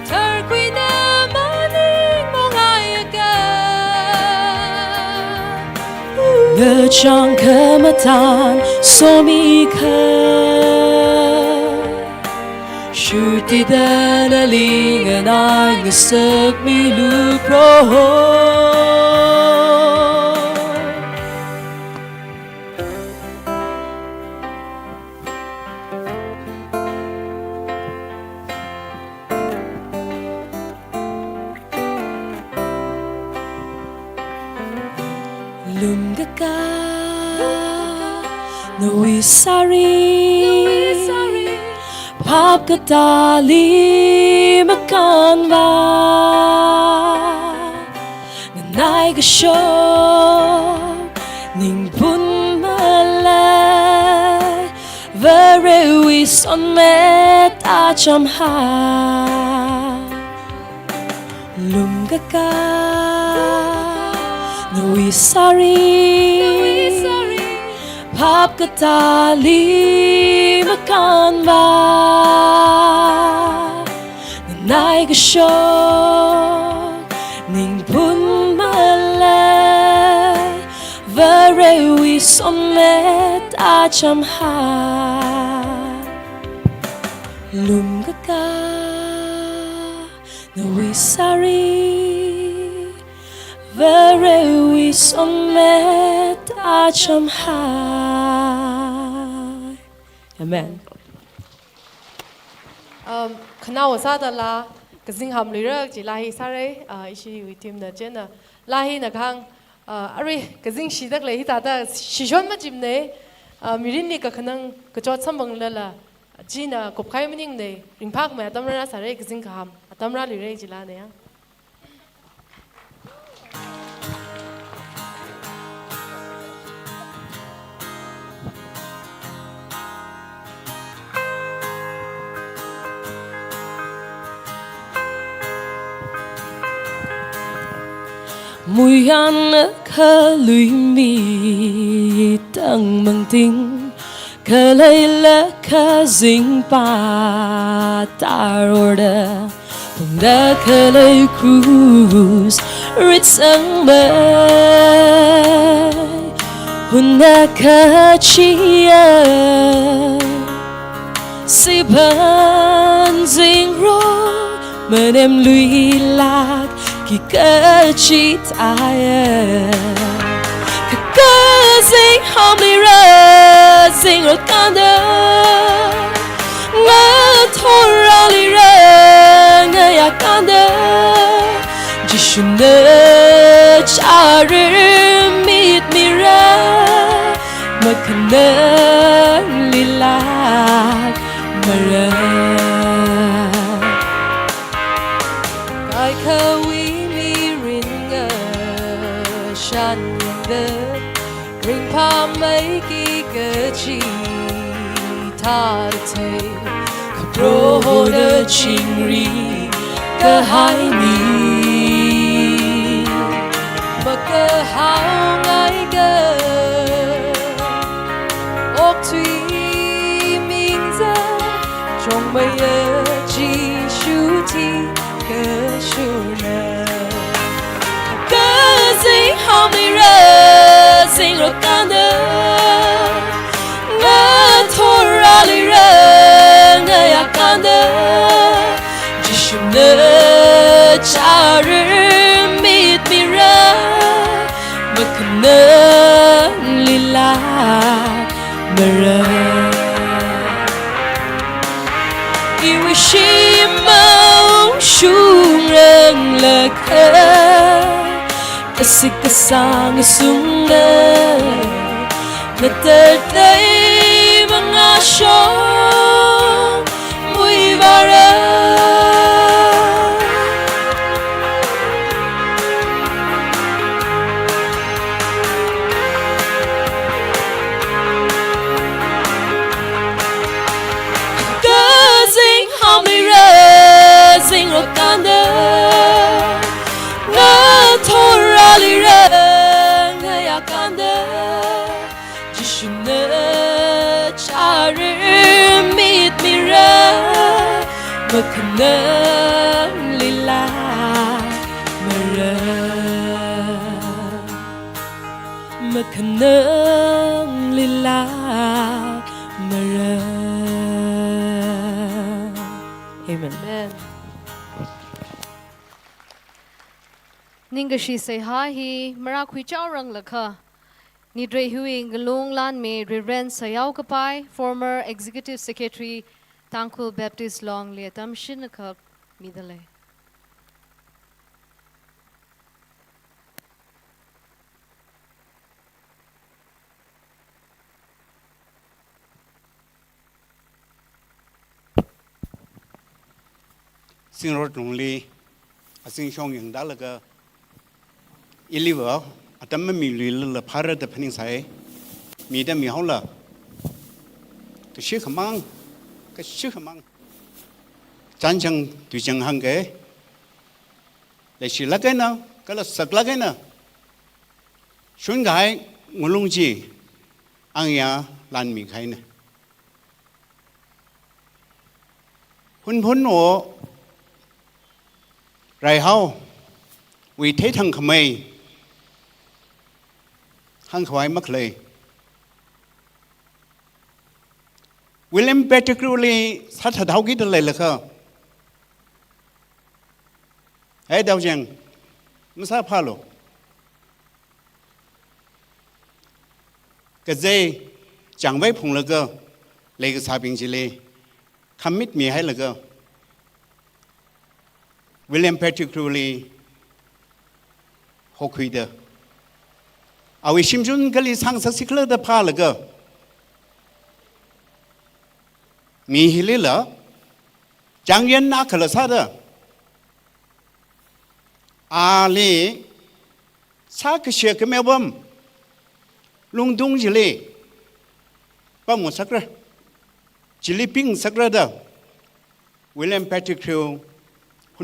Thar quy na maning mong ai Ngơ chang cơ mà tan so mi cơ Shuti dana linga nai ngasak mi lu pro Lunga no we sorry Pap katali makanwa Nanay ka show Ning pun malay Very we son met acham ha Lunga ka No we sorry Pap katali makanwa Nanay ka show Ning pun malay Very we son met acham ha Lunga ka No we sorry Very we son met acham ha Amen. Khana wasa da la kazing ham lirak ji lahi sare ishi wi team da jena lahi na khang are kazing shidak le hi ta da shishon ma jimne mirin ni ka khanang ka chot sambang la la jina kop khai mining ne ringphak ma tamra sare kazing ka ham tamra lire ji la ne ya Mùi ăn khá lùi mì tăng bằng tình khá lấy lá khá dính bà ta rô đà Hùng đã khá lấy cruise rít sáng mê Hùng đã khá chia Si bàn dính rô Mà em lùi lạc Khi cơ chỉ ai Khi cơ dính hòm đi ra Dính rồi con đơ Ngỡ thô ra đi ra Ngỡ ya con đơ Chỉ xuân nơ Chà rư mịt mì ra Mà khả nơ lì lạc Mà ra Cái khâu Shan the ring pa mấy ki cơ chi ta te pro ho de ching ri cơ hai mi mà cơ hao ngay cơ ốc thủy minh ra trong mây chi shu ti cơ shu na Dính hòm đi ra Dính rồi con đơ Ngỡ thô ra đi ra Ngỡ ya con đơ Chỉ xuân nơ Chà rư mịt mì ra Mà khả nơ lì lạc Mà ra Yêu shi mong Shung rừng lạc khơi Kasi kasang sunga Na terday mga siyong Muy vara Kazing hamira Zing rokanda Thô ra lì ra Ngã ya con đơ Chỉ xuân nơ Chà rư mịt mì ra Mà khả nơ lì lạc Mà ra Mà khả nơ lì lạc Mà ra Ninga shi say hi hi mara khui chao rang lakha. Nidre hui ngalung lan me Reverend Sayau Kapai, former Executive Secretary, Tangkhul Baptist Long Liatam Shinakak Midale. Xin lỗi trung ly, xin chào những đã là cái ý vợ, tấm mình lười là phá ra tập hình sai, mình đã mình hao là cái sự khăm mang, chân chân tùy chân hàng cái, để chỉ là cái nào, cái là sặc là cái nào, xuân cái ngôn lung gì, anh ya lan mình khai nè, hun nọ rồi hao vì thế thằng khmer hăng khoái mắc lệ William particularly sát thật hao kỹ được lại là không ấy đâu chăng nó sao phá lộ cái gì chẳng mấy phùng là cơ lấy cái sao bình chỉ lấy commit mi hay là cơ William particularly học quy đó, à vì xem chung cái lý sang sắc xích lơ đó phá là cơ, mi hi lê là, chẳng yên na khờ là sao đó, à lê, sao cái chuyện cái mèo bom, lung tung gì lê, bao một sắc ra, chỉ lê ping sắc ra đó, William particularly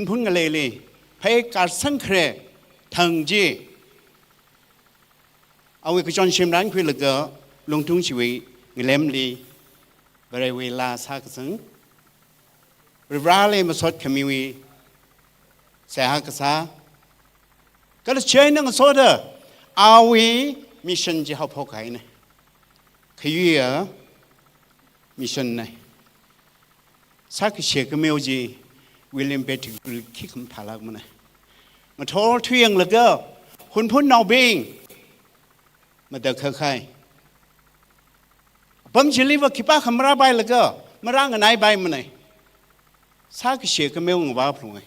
hun cái lê phải cả sang khre thằng gì, ao cái chọn xem đánh quy lực cái lung tung chỉ vì người làm đi, bởi vì là sao cái sướng, rồi ra lên mà sốt kami vì sẽ ha cái sao, cái là chơi năng sốt đó, ao vì mission chỉ học cái này, khi ở mission này, sao cái chuyện cái mèo gì William particularly khi không thả lạc mà này mà thô thuyền là cơ hun phun nào bing mà được khơi khai bấm chỉ lý và khi ba không ra bay là cơ mà ra người này bay mà này sao cái chuyện cái mèo người ba phải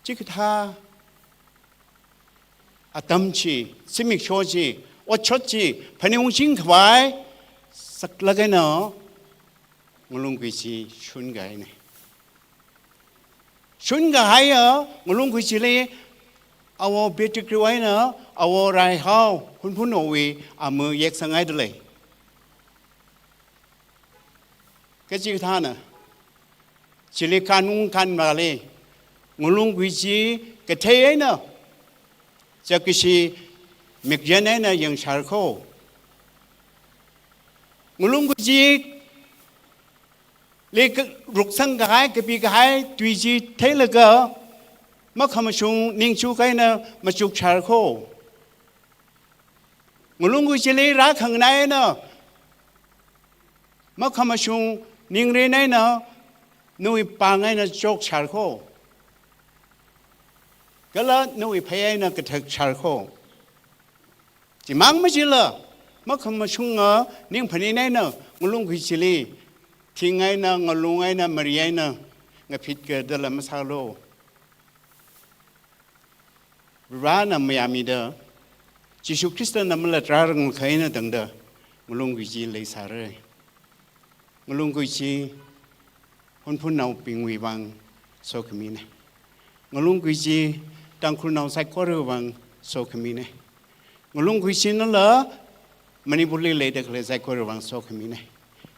chỉ cái tha tâm trí sinh mệnh cho gì ở chót gì phải nên uống chính phải sắc là cái nào ngôn luận quy chí xuân cái này xuân cái hay ở ngôn luận quy chí này ao biết được cái nữa ao rai hao hun phun nổi mưa yết sang ai đó lấy cái gì thà nè chỉ lấy can mà lấy ngôn luận quy chí cái thế ấy nè cho cái gì miệt dân ấy nè yang sár khô ngôn luận quy chí lấy cái rục sang cái bị cái tùy gì thế là cơ mà không xuống ninh chú cái nào mà chụp chả khô ngồi luôn cái chỉ lấy rác hàng này nữa mà không xuống ninh đây này nữa nuôi bằng này nó chụp chả khô cái là nuôi phải này cái thực chả khô chỉ mang mấy chỉ là mà không xuống ở ninh phần này nữa ngồi luôn cái chỉ lấy thì ngay na ngồi luôn ngay na Maria na ngay phít cái đó là mất sao lô Varena Miami đó Jesus Christ nằm là ra rừng khai na đằng đó ngồi luôn cái gì lấy sao rồi ngồi luôn cái gì hôn phun nào bình nguy bằng số cái này ngồi luôn cái gì đang khuôn nào sai có rồi bằng số cái này ngồi luôn cái gì nó là mình bút lấy được là sai có rồi bằng số cái này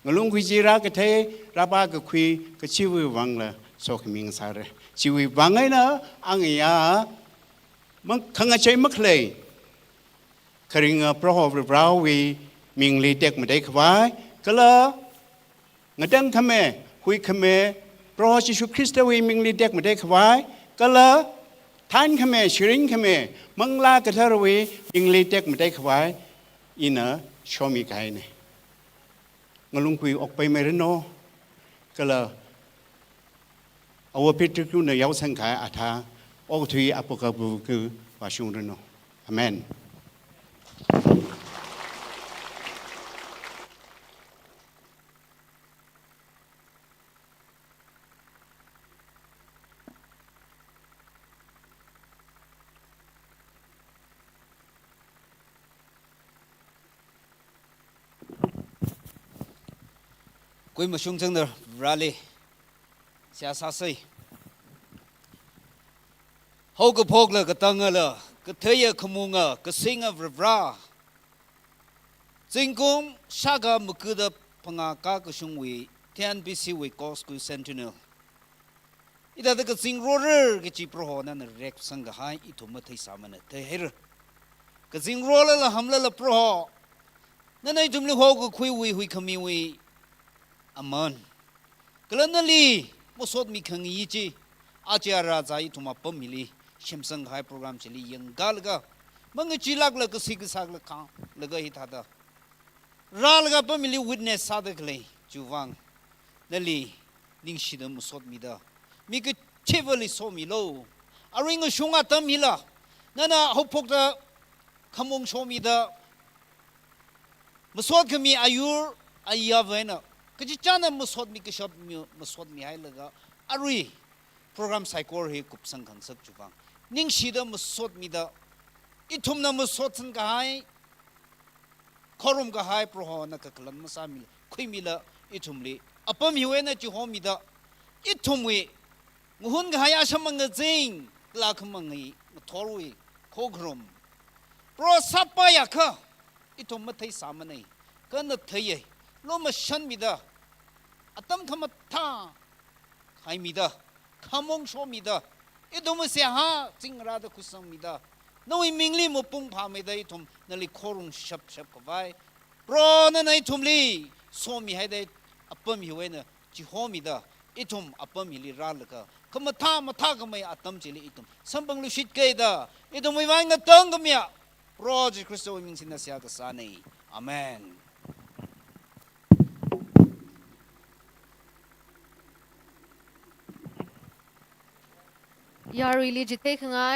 ngồi luôn quy ra cái thế ra ba cái quy cái chiêu vàng là số cái miếng sao rồi chiêu vàng ấy nữa anh ấy mà không ai chơi mất lệ cái người pro học rồi bảo vì mình lấy được mà đấy khóa cái là người đang tham mê quy tham mê pro Jesus Christ vì mình lấy được mà đấy khóa cái là than tham mê shirin tham mê mang la cái thơ vì mình lấy được mà đấy khóa ina show me cái này ngôn luận quy ốc bay mấy nó ก็เลยเอาว่าพิจารณา要สังขารอาถาโอ้ทุยอปกบุคือว่าชุงเรนโนอาเมน Kui mà sung chân được rally xa xa xí hậu cái phok là cái tăng là cái thế cái Munga cái sinh ở Varena chính cũng sa cái một cái đó phanga cái sung vị thiên bì sĩ vị Quasquicentennial ít là cái sinh roller cái chỉ pro hoa nên rek sang cái hai ít mà thấy sao mà thấy hết cái sinh roller là ham là pro hoa nên này chúng mình hậu cái khui vị kami vị Amen. Kalau nanti musod mi kangi je, acara zai tuma pemilih Samsung High Program cili yang galga, mengecilak lag kesigsak lag kang lag hitada. Ralga pemilih witness sadak leh juwang, nanti ning sida musod mi da, mi ke cevali so mi lo, aring shunga tam hila, nana hopok da kamong so mi da, musod kami ayur ayavena. Kasi chana musod mi kishop musod mi hay laga arui program psychor he kupsang kangsak chupang ning shida musod mi da itum na musod san kahai korum kahai proho na kakalan masamil kui mila itum li apam hiwe na chuho mi da itum we muhun kahai asamang ngazing lakamang torwi kogrum pro sapaya ka itum matay samanay kana taye lo mashan mida atam kamata kai mida kamong sho mida idom se ha jingra da kusang mida noi mingli mo pung pha me dai thum nali khorung shap shap ka vai pro na nai thum li so mi hai dai apam hi we na ji ho mida itum apam hi li ra la ka kamata mata ka mai atam chi li itum sambang lu shit ke da idom mai wang na tang ka mya pro ji kristo ming sin na sia ka sa nei amen. Ya really jite khangai